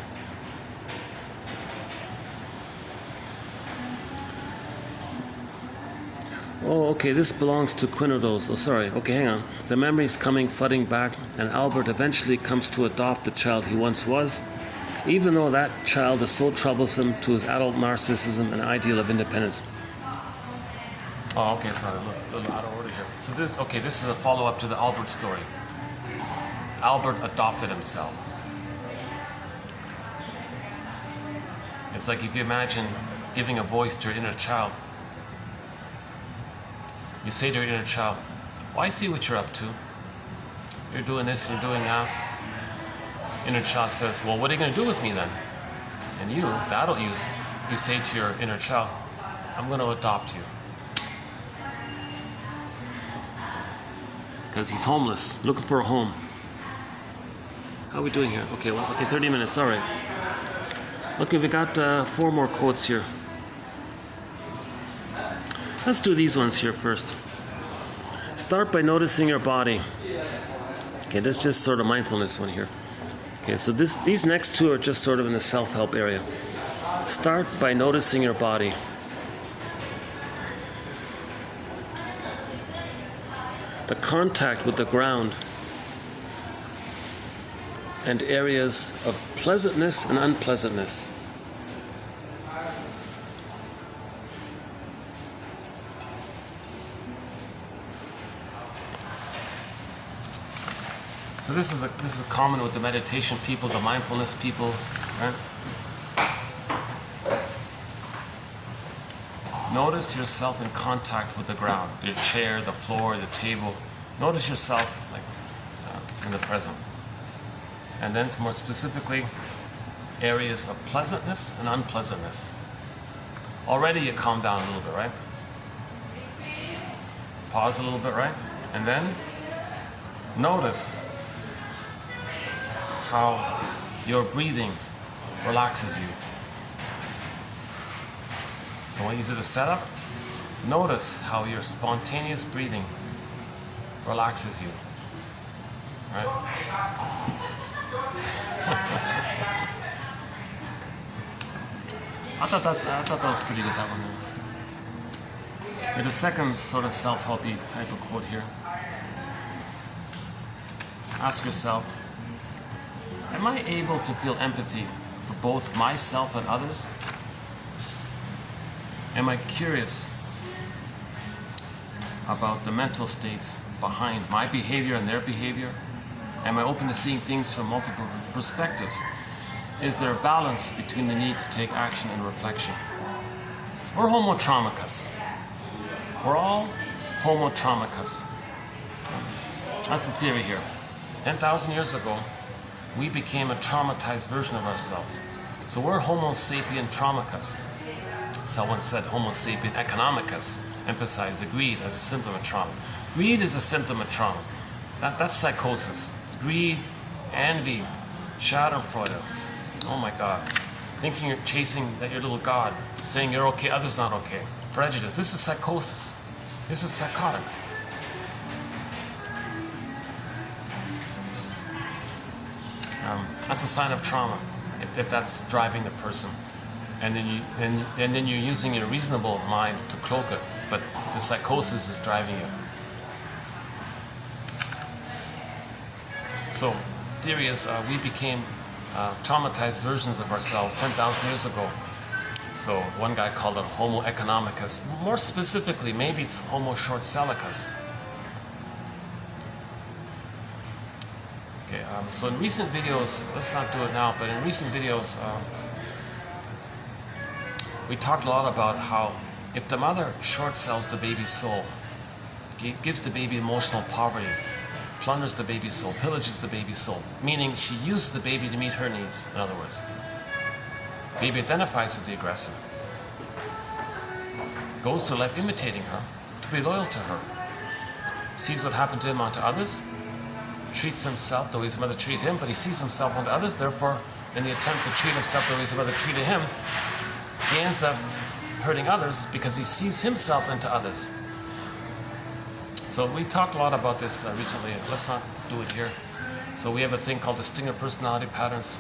[SPEAKER 1] Oh, okay, this belongs to Quinodos. Oh, sorry. Okay, hang on. The memories coming flooding back, and Albert eventually comes to adopt the child he once was, even though that child is so troublesome to his adult narcissism and ideal of independence. Oh, okay, sorry, a little out of order here. So this is a follow-up to the Albert story. Albert adopted himself. It's like if you imagine giving a voice to your inner child. You say to your inner child, "Well, I see what you're up to. You're doing this, you're doing that." Inner child says, "Well, what are you going to do with me then?" And you, the adult, you say to your inner child, "I'm going to adopt you." Because he's homeless, looking for a home. How are we doing here? Okay, 30 minutes, all right. Okay, we got 4 more quotes here. Let's do these ones here first. Start by noticing your body. Okay, that's just sort of mindfulness one here. Okay, so these next 2 are just sort of in the self-help area. Start by noticing your body. The contact with the ground and areas of pleasantness and unpleasantness. So this is common with the meditation people, the mindfulness people, right? Notice yourself in contact with the ground, your chair, the floor, the table. Notice yourself like in the present. And then more specifically, areas of pleasantness and unpleasantness. Already you calm down a little bit, right? Pause a little bit, right? And then notice how your breathing relaxes you. So when you do the setup, notice how your spontaneous breathing relaxes you. Right? I thought that was pretty good, that one. There's a second sort of self-helpy type of quote here. Ask yourself, am I able to feel empathy for both myself and others? Am I curious about the mental states behind my behavior and their behavior? Am I open to seeing things from multiple perspectives? is there a balance between the need to take action and reflection. We're homotraumicus. We're all homotraumicus. That's the theory here. 10,000 years ago, we became a traumatized version of ourselves. So we're Homo sapien traumicus. Someone said Homo sapien economicus, emphasized the greed as a symptom of trauma. Greed is a symptom of trauma. That's psychosis. Greed, envy, schadenfreude. Oh my God. Thinking you're chasing that your little God, saying you're okay, others not okay. Prejudice. This is psychosis. This is psychotic. That's a sign of trauma, if that's driving the person. And then you're using your reasonable mind to cloak it, but the psychosis is driving you. So, theory is we became traumatized versions of ourselves 10,000 years ago. So one guy called it Homo economicus. More specifically, maybe it's Homo short-sellicus. Okay, so in recent videos, let's not do it now, but in recent videos, we talked a lot about how if the mother short-sells the baby's soul, gives the baby emotional poverty, plunders the baby's soul, pillages the baby's soul, meaning she uses the baby to meet her needs, in other words. Baby identifies with the aggressor, goes through life imitating her, to be loyal to her, sees what happened to him onto others, treats himself the way his mother treated him, but he sees himself onto others, therefore, in the attempt to treat himself the way his mother treated him, he ends up hurting others because he sees himself into others. So we talked a lot about this recently. Let's not do it here. So we have a thing called distinctive personality patterns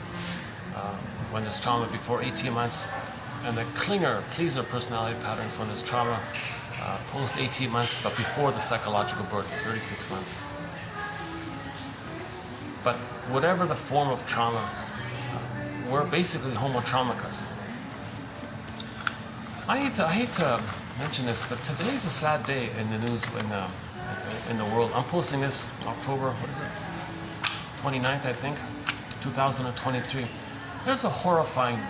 [SPEAKER 1] when there's trauma before 18 months, and the clinger, pleaser personality patterns when there's trauma post 18 months, but before the psychological birth at 36 months. But whatever the form of trauma, we're basically homotraumicus. I hate to mention this, but today's a sad day in the news in the world. I'm posting this October, 29th, I think, 2023. There's a horrifying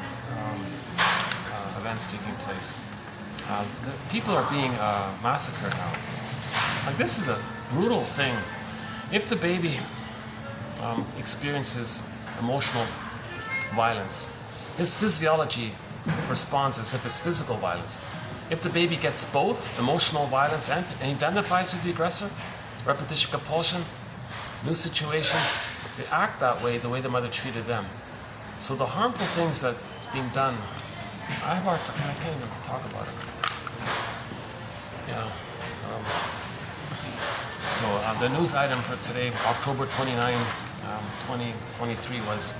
[SPEAKER 1] events taking place. People are being massacred now. Like, this is a brutal thing. If the baby experiences emotional violence, his physiology responds as if it's physical violence. If the baby gets both emotional violence and identifies with the aggressor, repetition compulsion, new situations, they act that way, the way the mother treated them. So the harmful things that's being done, I can't even talk about it. Yeah. So the news item for today, October 29, 2023, was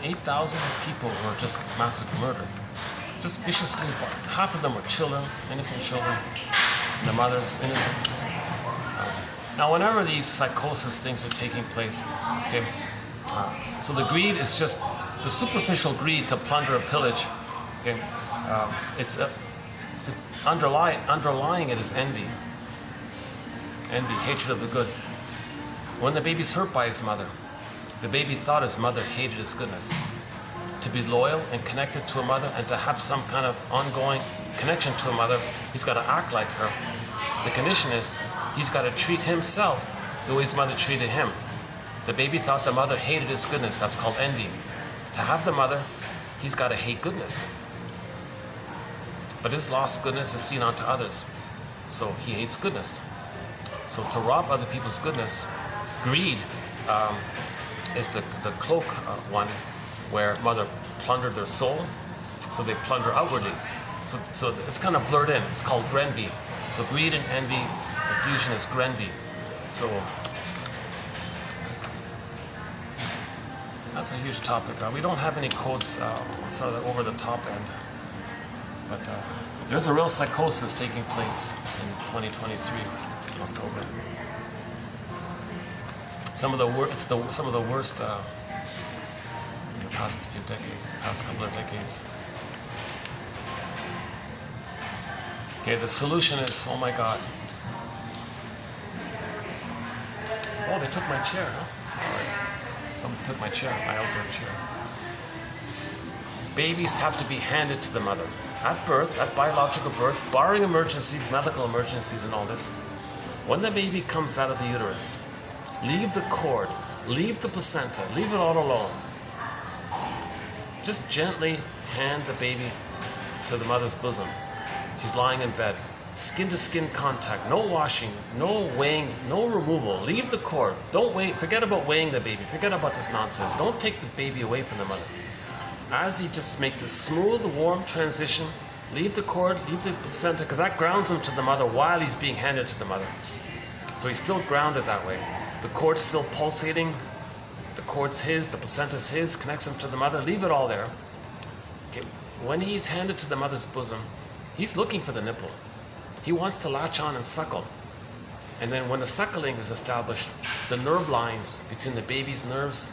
[SPEAKER 1] 8,000 people were just massacred, murdered. Just viciously. Half of them were children, innocent children. The mothers, innocent. Now, whenever these psychosis things are taking place, okay, so the greed is just the superficial greed to plunder or pillage. Okay, underlying it is envy. Envy, hatred of the good. When the baby's hurt by his mother, the baby thought his mother hated his goodness. To be loyal and connected to a mother and to have some kind of ongoing connection to a mother, he's got to act like her. The condition is he's got to treat himself the way his mother treated him. The baby thought the mother hated his goodness. That's called envy. To have the mother, he's got to hate goodness. But his lost goodness is seen onto others. So he hates goodness. So to rob other people's goodness, greed is the cloak one, where mother plundered their soul, so they plunder outwardly. So it's kind of blurred in. It's called grenvy. So greed and envy, the fusion is grenvy. So that's a huge topic. We don't have any quotes sort of over the top end, but there's a real psychosis taking place in 2023, October. Some of the worst in the past few decades, past couple of decades. Okay, the solution is, oh my God. Oh, they took my chair, huh? All right. Someone took my chair, my outdoor chair. Babies have to be handed to the mother. At birth, at biological birth, barring emergencies, medical emergencies and all this, when the baby comes out of the uterus, leave the cord, leave the placenta, leave it all alone. Just gently hand the baby to the mother's bosom. She's lying in bed. Skin to skin contact, no washing, no weighing, no removal. Leave the cord. Don't wait. Forget about weighing the baby. Forget about this nonsense. Don't take the baby away from the mother. As he just makes a smooth, warm transition, leave the cord, leave the placenta, because that grounds him to the mother while he's being handed to the mother. So he's still grounded that way. The cord's still pulsating. The cord's his, the placenta's his, connects him to the mother. Leave it all there. Okay. When he's handed to the mother's bosom, he's looking for the nipple. He wants to latch on and suckle. And then when the suckling is established, the nerve lines between the baby's nerves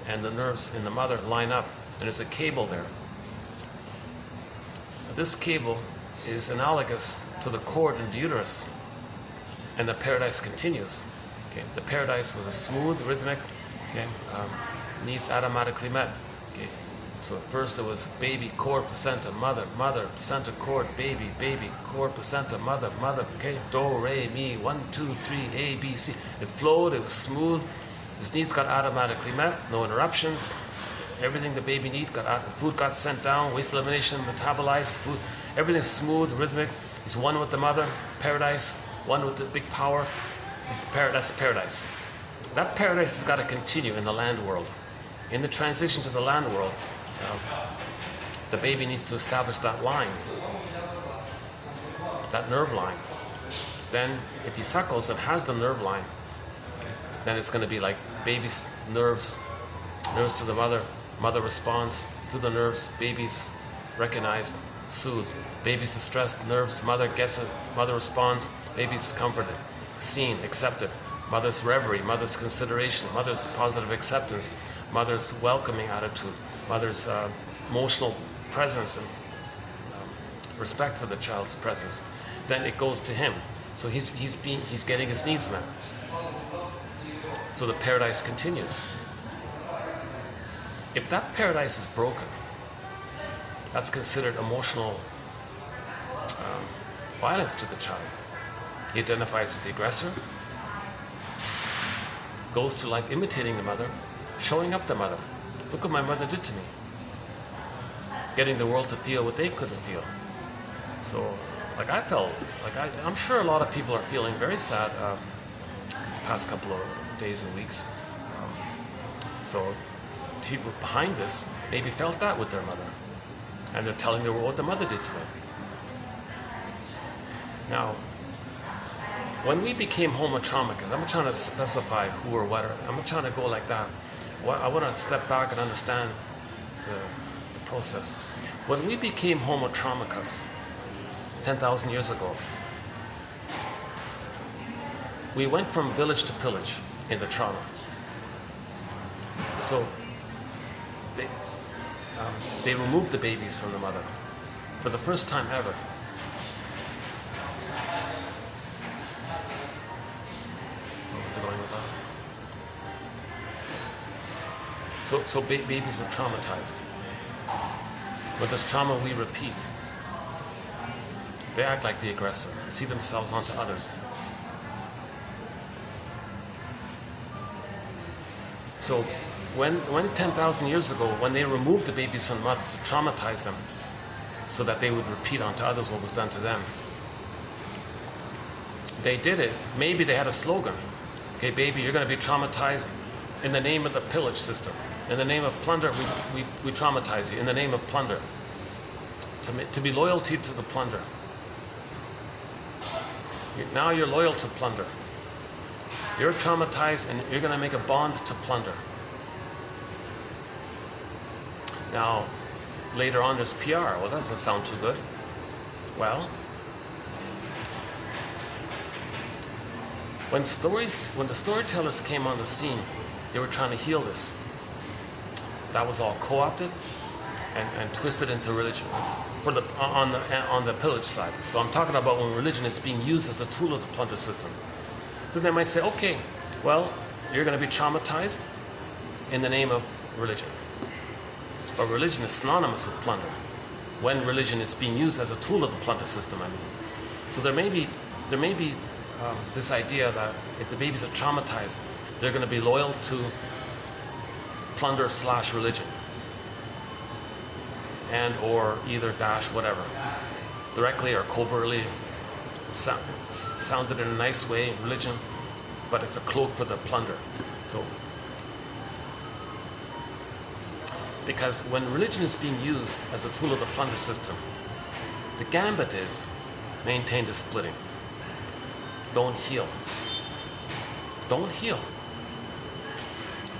[SPEAKER 1] and the nerves in the mother line up. And there's a cable there. This cable is analogous to the cord in the uterus. And the paradise continues. Okay. The paradise was a smooth, rhythmic, needs automatically met. Okay. So first it was baby, cord, placenta, mother, mother, placenta, cord, baby, baby, cord, placenta, mother, mother, okay, do, re, mi, 1, 2, 3, A, B, C. It flowed, it was smooth. His needs got automatically met, no interruptions. Everything the baby needed food got sent down, waste elimination, metabolized, food, everything's smooth, rhythmic. He's one with the mother, paradise, one with the big power. That's paradise. That paradise has got to continue in the land world. In the transition to the land world, the baby needs to establish that line, that nerve line. Then if he suckles and has the nerve line, then it's going to be like baby's nerves to the mother, mother responds to the nerves, baby's recognized, soothed, baby's distressed, nerves, mother gets it, mother responds, baby's comforted, seen, accepted, mother's reverie, mother's consideration, mother's positive acceptance, mother's welcoming attitude, mother's emotional presence and respect for the child's presence. Then it goes to him. So he's getting his needs met. So the paradise continues. If that paradise is broken, that's considered emotional violence to the child. He identifies with the aggressor, goes through life imitating the mother, showing up the mother. Look what my mother did to me. Getting the world to feel what they couldn't feel. So, like I felt, I'm sure a lot of people are feeling very sad these past couple of days and weeks. So, people behind this maybe felt that with their mother. And they're telling the world what the mother did to them. Now, when we became homotraumic, I'm not trying to specify who or what, I'm not trying to go like that. I want to step back and understand the process. When we became homotraumicus 10,000 years ago, we went from village to pillage in the trauma. So they removed the babies from the mother for the first time ever. Where's it going with that? So babies were traumatized. With this trauma we repeat. They act like the aggressor, see themselves onto others. So when 10,000 years ago, when they removed the babies from the mothers to traumatize them so that they would repeat onto others what was done to them, they did it. Maybe they had a slogan. Okay, baby, you're going to be traumatized in the name of the pillage system. In the name of plunder, we traumatize you. In the name of plunder. To be loyalty to the plunder. Now you're loyal to plunder. You're traumatized and you're going to make a bond to plunder. Now, later on there's PR. Well, that doesn't sound too good. Well, when the storytellers came on the scene, they were trying to heal this. That was all co-opted and twisted into religion on the pillage side. So I'm talking about when religion is being used as a tool of the plunder system. So they might say, okay, well, you're going to be traumatized. in the name of religion. But religion is synonymous with plunder, when religion is being used as a tool of the plunder system, I mean. So there may be this idea that if the babies are traumatized, they're going to be loyal to plunder / religion, and or either dash whatever, directly or covertly, sounded in a nice way, religion, but it's a cloak for the plunder. So, because when religion is being used as a tool of the plunder system, the gambit is maintain the splitting. Don't heal. Don't heal.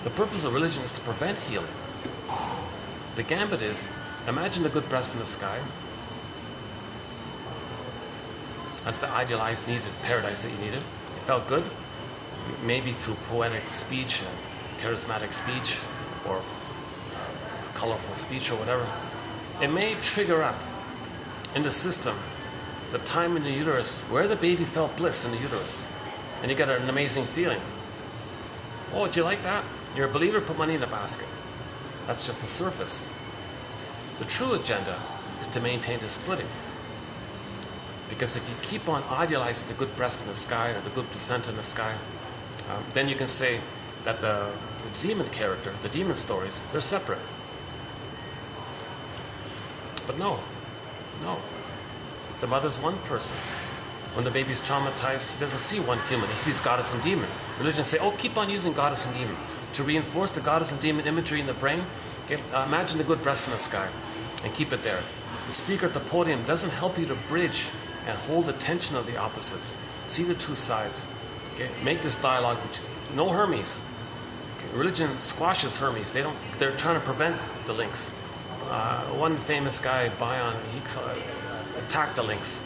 [SPEAKER 1] The purpose of religion is to prevent healing. The gambit is, imagine the good breast in the sky. That's the idealized, needed paradise that you needed. It felt good, maybe through poetic speech and charismatic speech, or colorful speech or whatever. It may trigger up in the system the time in the uterus where the baby felt bliss in the uterus, and you get an amazing feeling. Oh, do you like that? You're a believer, put money in the basket. That's just the surface. The true agenda is to maintain the splitting. Because if you keep on idealizing the good breast in the sky or the good placenta in the sky, then you can say that the demon character, the demon stories, they're separate. But no. The mother's one person. When the baby's traumatized, he doesn't see one human, he sees goddess and demon. Religion say, oh, keep on using goddess and demon. To reinforce the goddess and demon imagery in the brain, okay, imagine the good breast in the sky and keep it there. The speaker at the podium doesn't help you to bridge and hold the tension of the opposites. See the two sides. Okay? Make this dialogue, no Hermes. Okay? Religion squashes Hermes. They're trying to prevent the links. One famous guy, Bion, he attacked the links.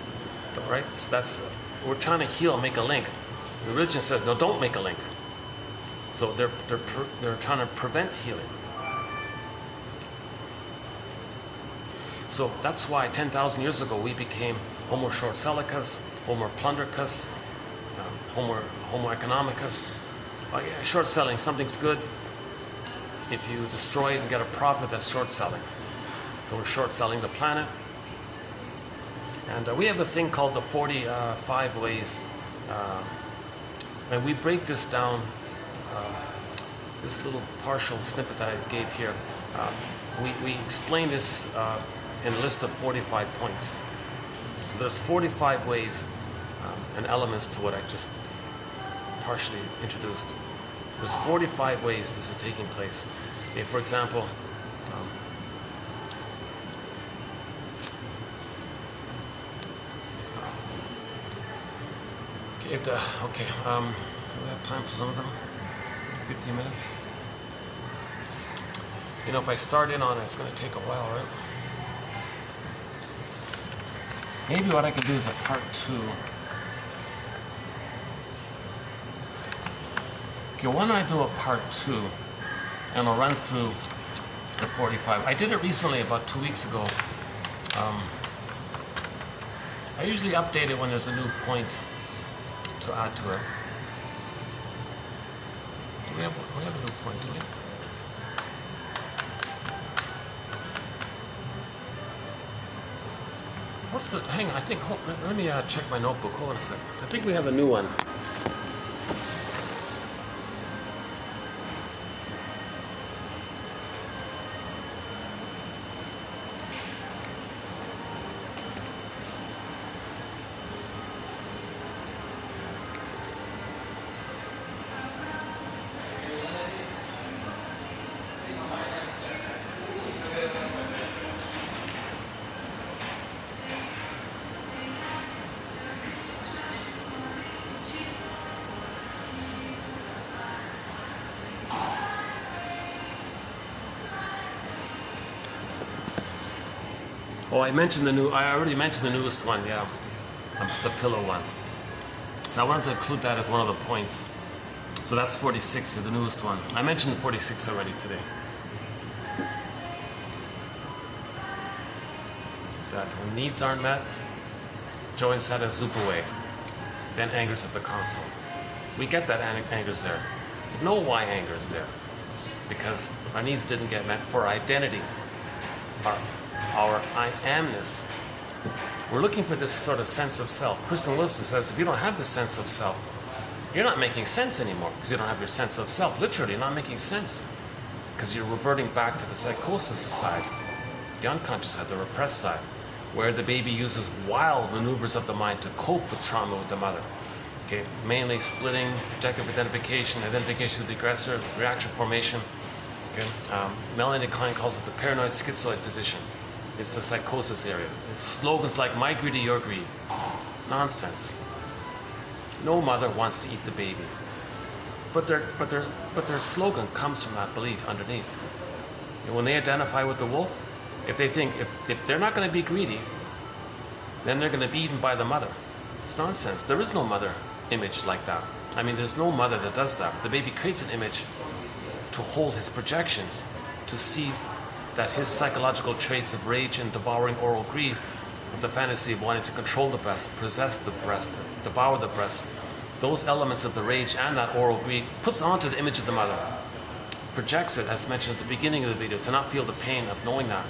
[SPEAKER 1] Right? So we're trying to heal, make a link. The religion says, no, don't make a link. So they're trying to prevent healing. So that's why 10,000 years ago we became Homo short-sellicus, Homo plundericus, Homo economicus. Oh yeah, short-selling, something's good. If you destroy it and get a profit, that's short-selling. So we're short-selling the planet. And we have a thing called the 45 ways. And we break this down, this little partial snippet that I gave here. We explain this in a list of 45 points. So there's 45 ways and elements to what I just partially introduced. There's 45 ways this is taking place. Okay, for example, do we have time for some of them? 15 minutes? You know, if I start in on it, it's going to take a while, right? Maybe what I can do is a part 2. Okay, why don't I do a part 2 and I'll run through the 45. I did it recently, about 2 weeks ago. I usually update it when there's a new point to add to it. We have a new point, do we? Hang on, I think, let me check my notebook, hold on a second. I think we have a new one. Oh, I already mentioned the newest one, yeah. The pillow one. So I wanted to include that as one of the points. So that's 46, the newest one. I mentioned 46 already today. That when needs aren't met, Joe inside a zoop away. Then anger's at the console. We get that anger's there. But know why anger is there. because our needs didn't get met for identity, our I amness. We're looking for this sort of sense of self. Kristen Wilson says if you don't have this sense of self, you're not making sense anymore because you don't have your sense of self. Literally, you're not making sense because you're reverting back to the psychosis side, the unconscious side, the repressed side, where the baby uses wild maneuvers of the mind to cope with trauma with the mother. Okay, mainly splitting, projective identification, identification with the aggressor, reaction formation. Okay, Melanie Klein calls it the paranoid schizoid position. It's the psychosis area. It's slogans like "my greedy, your greed." Nonsense. No mother wants to eat the baby, but their slogan comes from that belief underneath. And when they identify with the wolf, if they think if they're not going to be greedy, then they're going to be eaten by the mother. It's nonsense. There is no mother image like that. I mean, there's no mother that does that. The baby creates an image to hold his projections, to see that his psychological traits of rage and devouring oral greed, of the fantasy of wanting to control the breast, possess the breast, devour the breast, those elements of the rage and that oral greed puts onto the image of the mother, projects it, as mentioned at the beginning of the video, to not feel the pain of knowing that.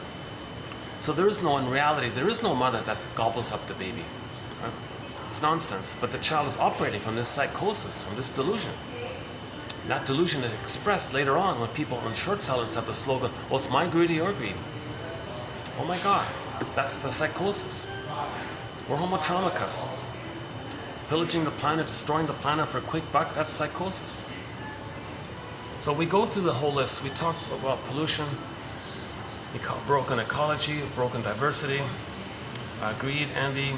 [SPEAKER 1] So there is no, in reality, there is no mother that gobbles up the baby. Right? It's nonsense. But the child is operating from this psychosis, from this delusion. And that delusion is expressed later on when people on short sellers have the slogan, well, it's my greed or your greed. Oh my God, that's the psychosis. We're homotraumicus. Pillaging the planet, destroying the planet for a quick buck, that's psychosis. So we go through the whole list. We talk about pollution, broken ecology, broken diversity, greed, envy,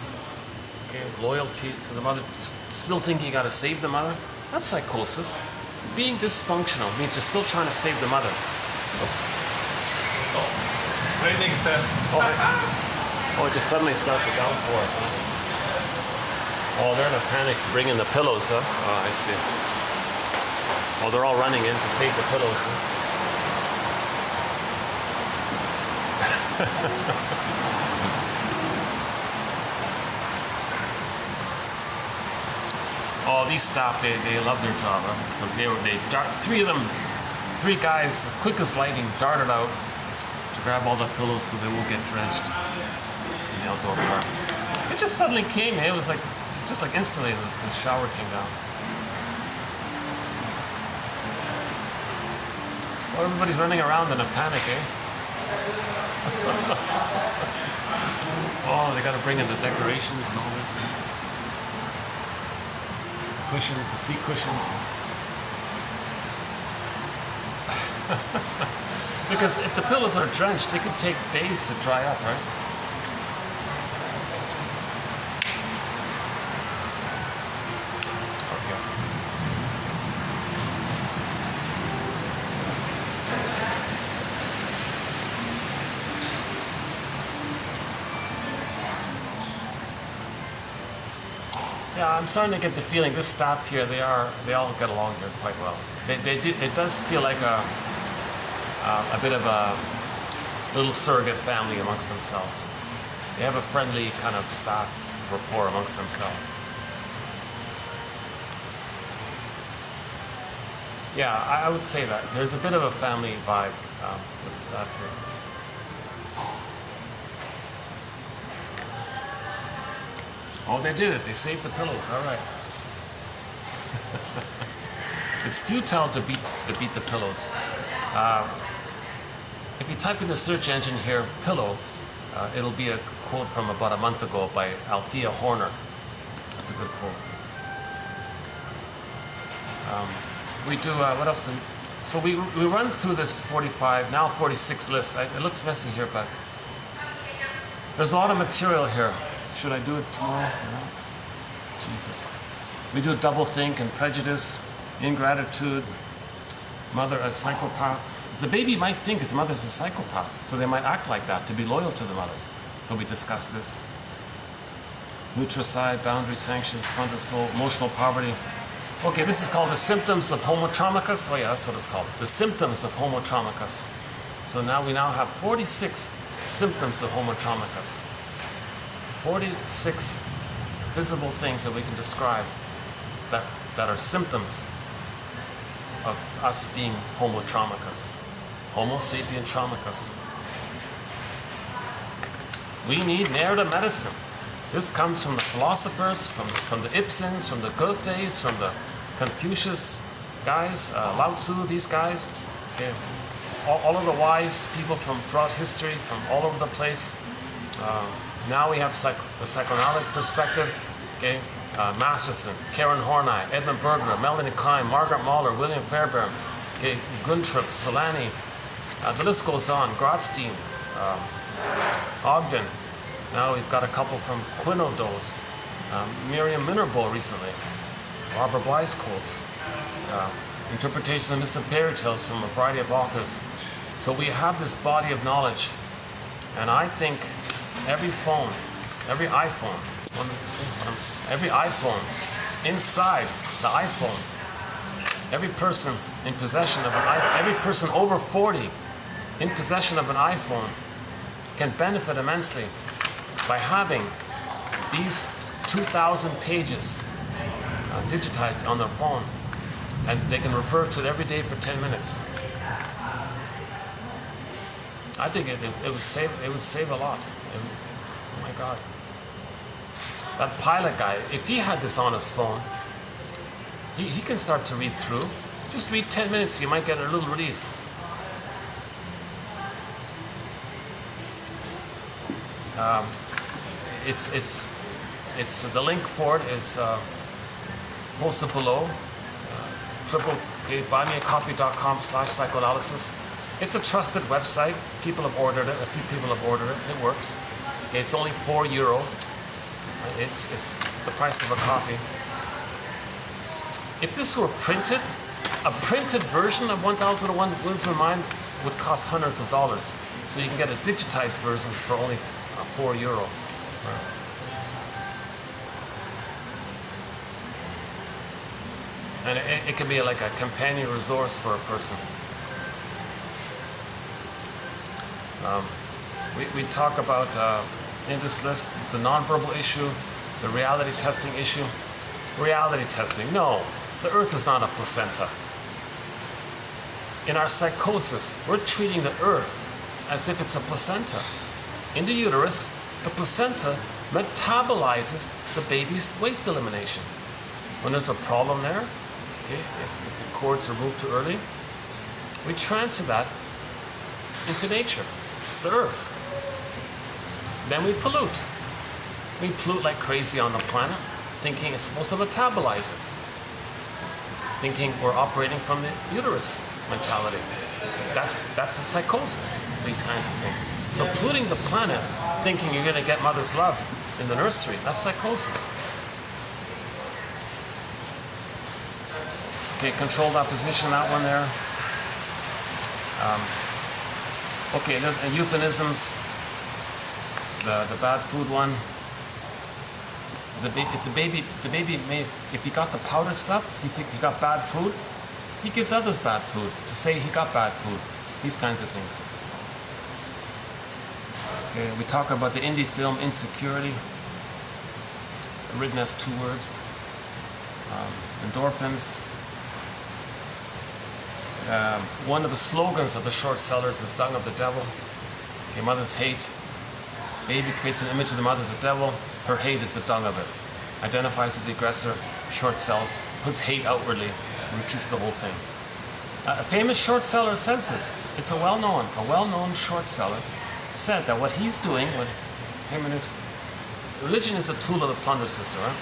[SPEAKER 1] okay, loyalty to the mother, still thinking you got to save the mother. That's psychosis. Being dysfunctional means you're still trying to save the mother. Oops.
[SPEAKER 2] Oh, raining, sir.
[SPEAKER 1] Oh, it just suddenly started to downpour. Oh, they're in a panic bringing the pillows, huh? Oh, I see. Oh, they're all running in to save the pillows, huh? Oh, these staff, they love their job. Huh? So three guys, as quick as lightning, darted out to grab all the pillows so they won't get drenched in the outdoor park. It just suddenly came, eh? It was like, just like instantly, the shower came down. Well, everybody's running around in a panic, eh? Oh, they got to bring in the decorations and all this. Cushions, the seat cushions. Because if the pillows are drenched, it could take days to dry up, right? Yeah, I'm starting to get the feeling this staff here, they all get along here quite well. It does feel like a bit of a little surrogate family amongst themselves. They have a friendly kind of staff rapport amongst themselves. Yeah, I would say that. There's a bit of a family vibe with the staff here. Oh, they did it. They saved the pillows. All right. It's futile to beat the pillows. If you type in the search engine here, pillow, it'll be a quote from about a month ago by Althea Horner. That's a good quote. We do, what else? So we run through this 45, now 46 list. It looks messy here, but there's a lot of material here. Should I do it tomorrow? No? Jesus. We do double think and prejudice, ingratitude, mother as psychopath. The baby might think his mother's a psychopath, so they might act like that to be loyal to the mother. So we discuss this. Nutricide, boundary sanctions, plunder soul, emotional poverty. Okay, this is called the symptoms of homotraumicus. Oh yeah, that's what it's called. The symptoms of homotraumicus. So now we have 46 symptoms of homotraumicus. 46 visible things that we can describe that are symptoms. of us being Homo traumicus, Homo sapien traumicus. We need narrative medicine. This comes from the philosophers, from the Ibsens, from the Goethes, from the Confucius guys, Lao Tzu, these guys. Okay. All of the wise people from throughout history, from all over the place. Now we have the psychoanalytic perspective. Okay. Masterson, Karen Horney, Edmund Berger, Melanie Klein, Margaret Mahler, William Fairbairn, okay, Gunthrop, Solani. The list goes on. Grotstein, Ogden. Now we've got a couple from Quinodos, Miriam Minerbo recently, Barbara Bly's quotes, interpretations of myths and fairy tales from a variety of authors. So we have this body of knowledge, and I think every phone, every iPhone, inside the iPhone, every person in possession of an iPhone, every person over 40 in possession of an iPhone can benefit immensely by having these 2,000 pages digitized on their phone, and they can refer to it every day for 10 minutes. I think it would save a lot. Oh my God. That pilot guy, if he had this on his phone, he can start to read through. Just read 10 minutes, you might get a little relief. It's the link for it is posted below. buymeacoffee.com/psychoanalysis. It's a trusted website. People have ordered it. A few people have ordered it. It works. It's only €4. It's the price of a coffee. If this were printed, a printed version of 1001 Glimpses of Mind would cost hundreds of dollars. So you can get a digitized version for only €4. And it can be like a companion resource for a person. We talk about in this list the nonverbal issue, the reality testing issue. Reality testing, no, the earth is not a placenta. In our psychosis, we're treating the earth as if it's a placenta. In the uterus, the placenta metabolizes the baby's waste elimination. When there's a problem there, okay, if the cords are moved too early, we transfer that into nature, the earth. Then we pollute. We pollute like crazy on the planet, thinking it's supposed to metabolize it. Thinking we're operating from the uterus mentality. That's a psychosis, these kinds of things. So polluting the planet, thinking you're going to get mother's love in the nursery, that's psychosis. Okay, controlled opposition, that one there. Okay, and euphemisms, the bad food one. If the baby may, if he got the powdered stuff, he think he got bad food, he gives others bad food to say he got bad food. These kinds of things. Okay, we talk about the indie film Insecurity, written as 2 words. Endorphins. One of the slogans of the short sellers is "Dung of the Devil." Okay, mother's hate. Baby creates an image of the mother as a devil. Her hate is the dung of it. Identifies with the aggressor, short sells, puts hate outwardly, and repeats the whole thing. A famous short seller says this. It's a well-known short seller said that what he's doing, what him and his religion is a tool of the plunder system, right?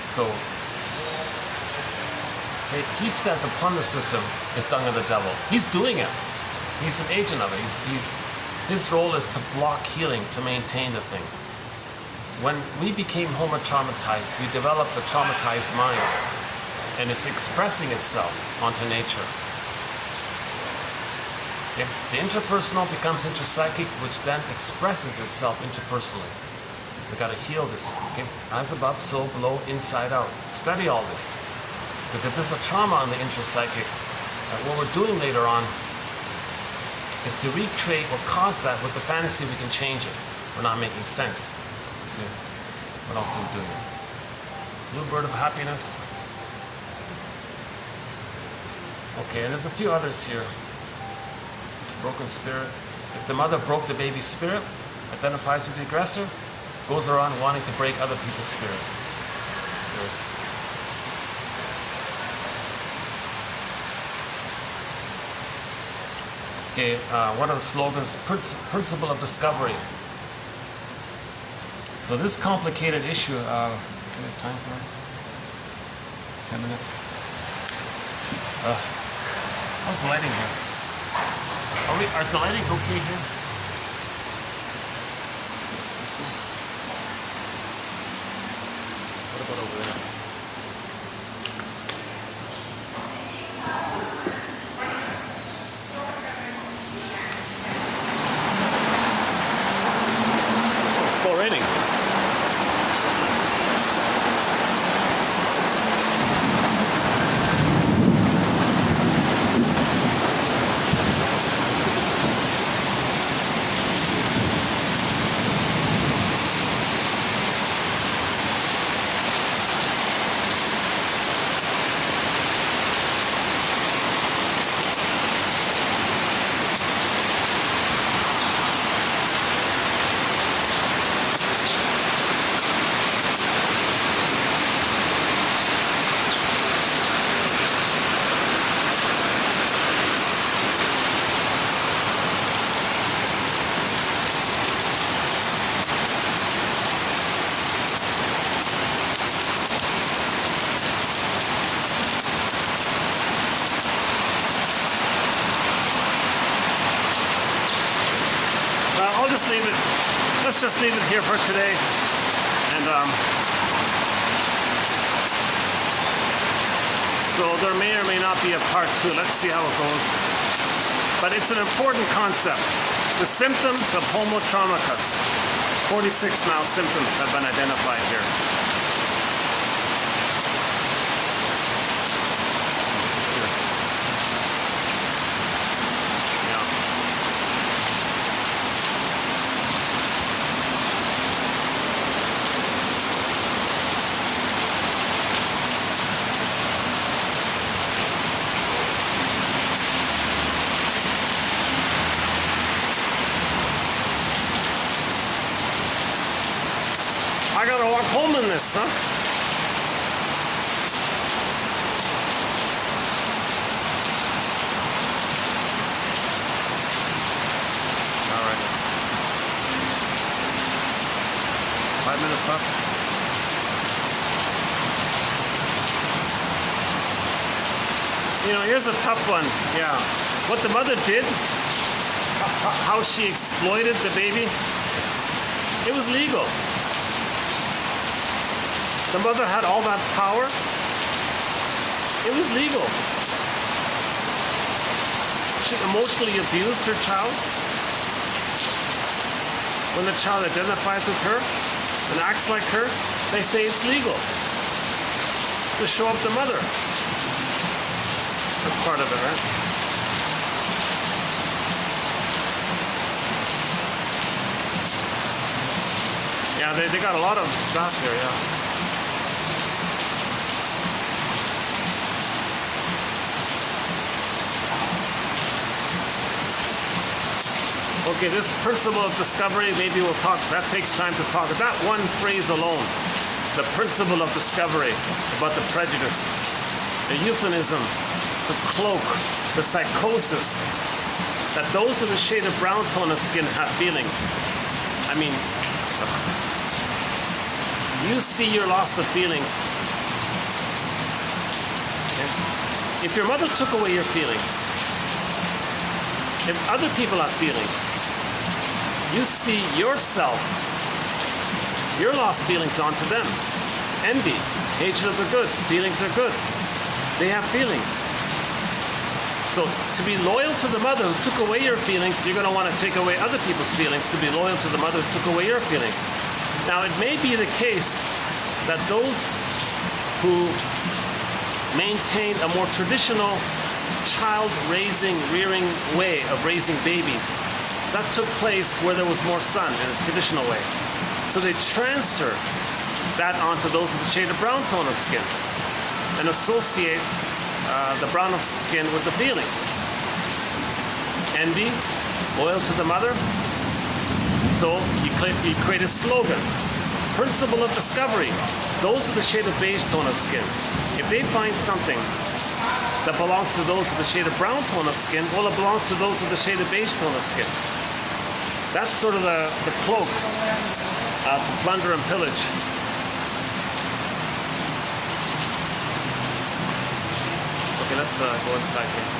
[SPEAKER 1] So he said the plunder system is dung of the devil. He's doing it. He's an agent of it. His role is to block healing, to maintain the thing. When we became Homo traumatized, we developed a traumatized mind, and it's expressing itself onto nature. Okay? The interpersonal becomes interpsychic, which then expresses itself interpersonally. We've got to heal this. Okay? As above, so below, inside out. Study all this. Because if there's a trauma on the interpsychic, what we're doing later on is to recreate what caused that with the fantasy we can change it. We're not making sense. See? What else do we do here? Blue bird of happiness. Okay, and there's a few others here. Broken spirit. If the mother broke the baby's spirit, identifies with the aggressor, goes around wanting to break other people's spirits. Okay, one of the slogans, principle of discovery. So this complicated issue, do we have time for it? 10 minutes? How's the lighting here? Is the lighting okay here? Let's see. What about over there? It's still raining. Let's just leave it here for today, and so there may or may not be a part 2. Let's see how it goes. But it's an important concept. The symptoms of homo traumacus. 46 now symptoms have been identified here. I gotta walk home in this, huh? All right. 5 minutes left. You know, here's a tough one. Yeah. What the mother did, how she exploited the baby, it was legal. The mother had all that power. It was legal. She emotionally abused her child. When the child identifies with her and acts like her, they say it's legal to show up the mother. That's part of it, right? Yeah, they got a lot of stuff here, yeah. Okay, this principle of discovery, maybe we'll talk, that takes time to talk. That one phrase alone, the principle of discovery about the prejudice, the euphemism to cloak the psychosis that those with a shade of brown tone of skin have feelings. I mean, you see your loss of feelings. Okay? If your mother took away your feelings, if other people have feelings, you see yourself, your lost feelings onto them. Envy, hatred of the good, feelings are good. They have feelings. So to be loyal to the mother who took away your feelings, you're going to want to take away other people's feelings to be loyal to the mother who took away your feelings. Now it may be the case that those who maintain a more traditional child raising, rearing way of raising babies, that took place where there was more sun in a traditional way. So they transfer that onto those with a shade of brown tone of skin and associate the brown of skin with the feelings. Envy, loyal to the mother. So you create a slogan. Principle of discovery. Those with the shade of beige tone of skin. If they find something that belongs to those with the shade of brown tone of skin, well, it belongs to those with the shade of beige tone of skin. That's sort of the cloak to plunder and pillage. Okay, let's go inside here.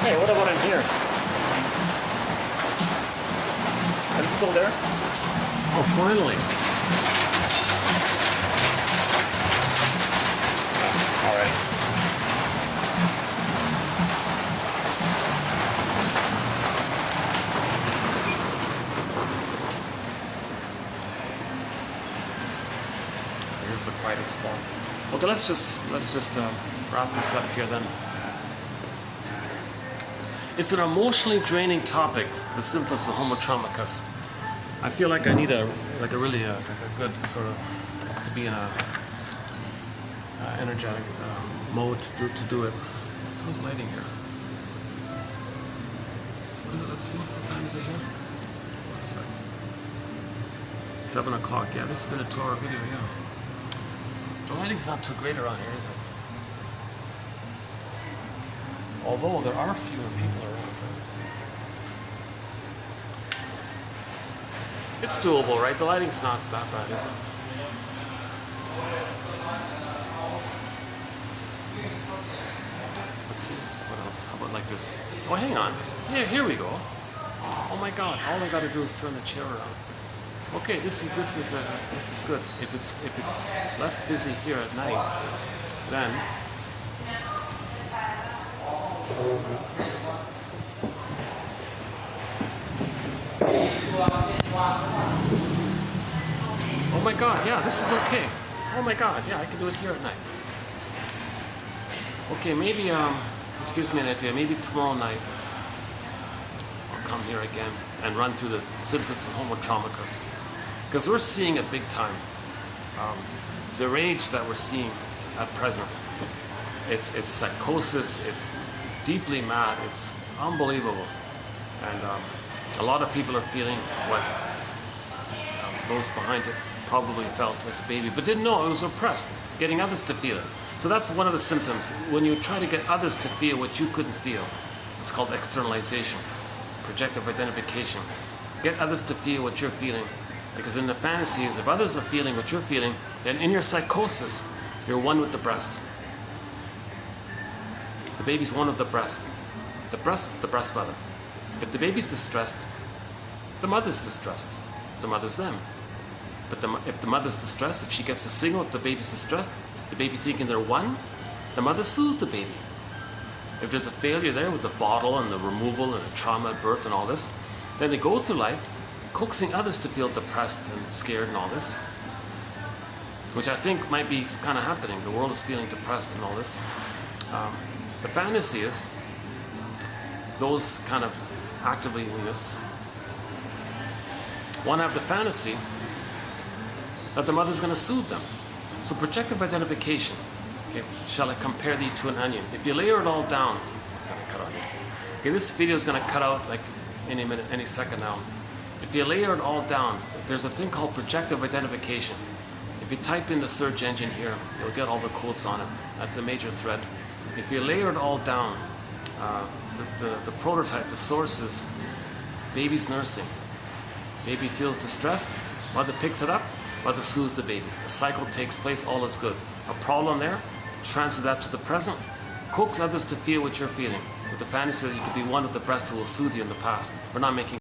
[SPEAKER 1] Hey, what about in here? Is it still there? Oh, finally. All right. Here's the quietest spot. Okay, let's just wrap this up here then. It's an emotionally draining topic, the symptoms of homotraumacus. I feel like I need a good sort of to be in a energetic mode to do it. How's lighting here? What is it? Let's see. What time is it here? 1 second. 7 o'clock. Yeah, this has been a 2-hour video. Yeah. The lighting's not too great around here, is it? Although there are fewer people around. It's doable, right? The lighting's not that bad, is it? Let's see. What else? How about like this? Oh, hang on. Here we go. Oh my God! All I got to do is turn the chair around. Okay, this is good. If it's less busy here at night, then. Oh my God, yeah, this is okay. Oh my God, yeah, I can do it here at night. Okay, maybe, this gives me an idea. Maybe tomorrow night I'll come here again and run through the symptoms of homotraumacus. Because we're seeing it big time. The rage that we're seeing at present, it's psychosis, it's deeply mad, it's unbelievable. And a lot of people are feeling what those behind it probably felt as a baby, but didn't know it was oppressed, getting others to feel it. So that's one of the symptoms. When you try to get others to feel what you couldn't feel, it's called externalization, projective identification. Get others to feel what you're feeling, because in the fantasies, if others are feeling what you're feeling, then in your psychosis, you're one with the breast. The baby's one with the breast. The breast mother. If the baby's distressed, the mother's distressed. The mother's them. But if the mother's distressed, if she gets the signal that the baby's distressed, the baby thinking they're one, the mother sues the baby. If there's a failure there with the bottle and the removal and the trauma at birth and all this, then they go through life coaxing others to feel depressed and scared and all this, which I think might be kind of happening. The world is feeling depressed and all this. The fantasy is those kind of actively in this want to have the fantasy that the mother's going to soothe them. So projective identification. Okay, shall I compare thee to an onion? If you layer it all down, it's going to cut out here. Okay, this video is going to cut out like any minute, any second now. If you layer it all down, there's a thing called projective identification. If you type in the search engine here, you'll get all the quotes on it. That's a major thread. If you layer it all down, the prototype, the source is baby's nursing. Baby feels distressed, mother picks it up, mother soothes the baby. A cycle takes place, all is good. A problem there, transfer that to the present, coax others to feel what you're feeling, with the fantasy that you could be one with the breast who will soothe you in the past. We're not making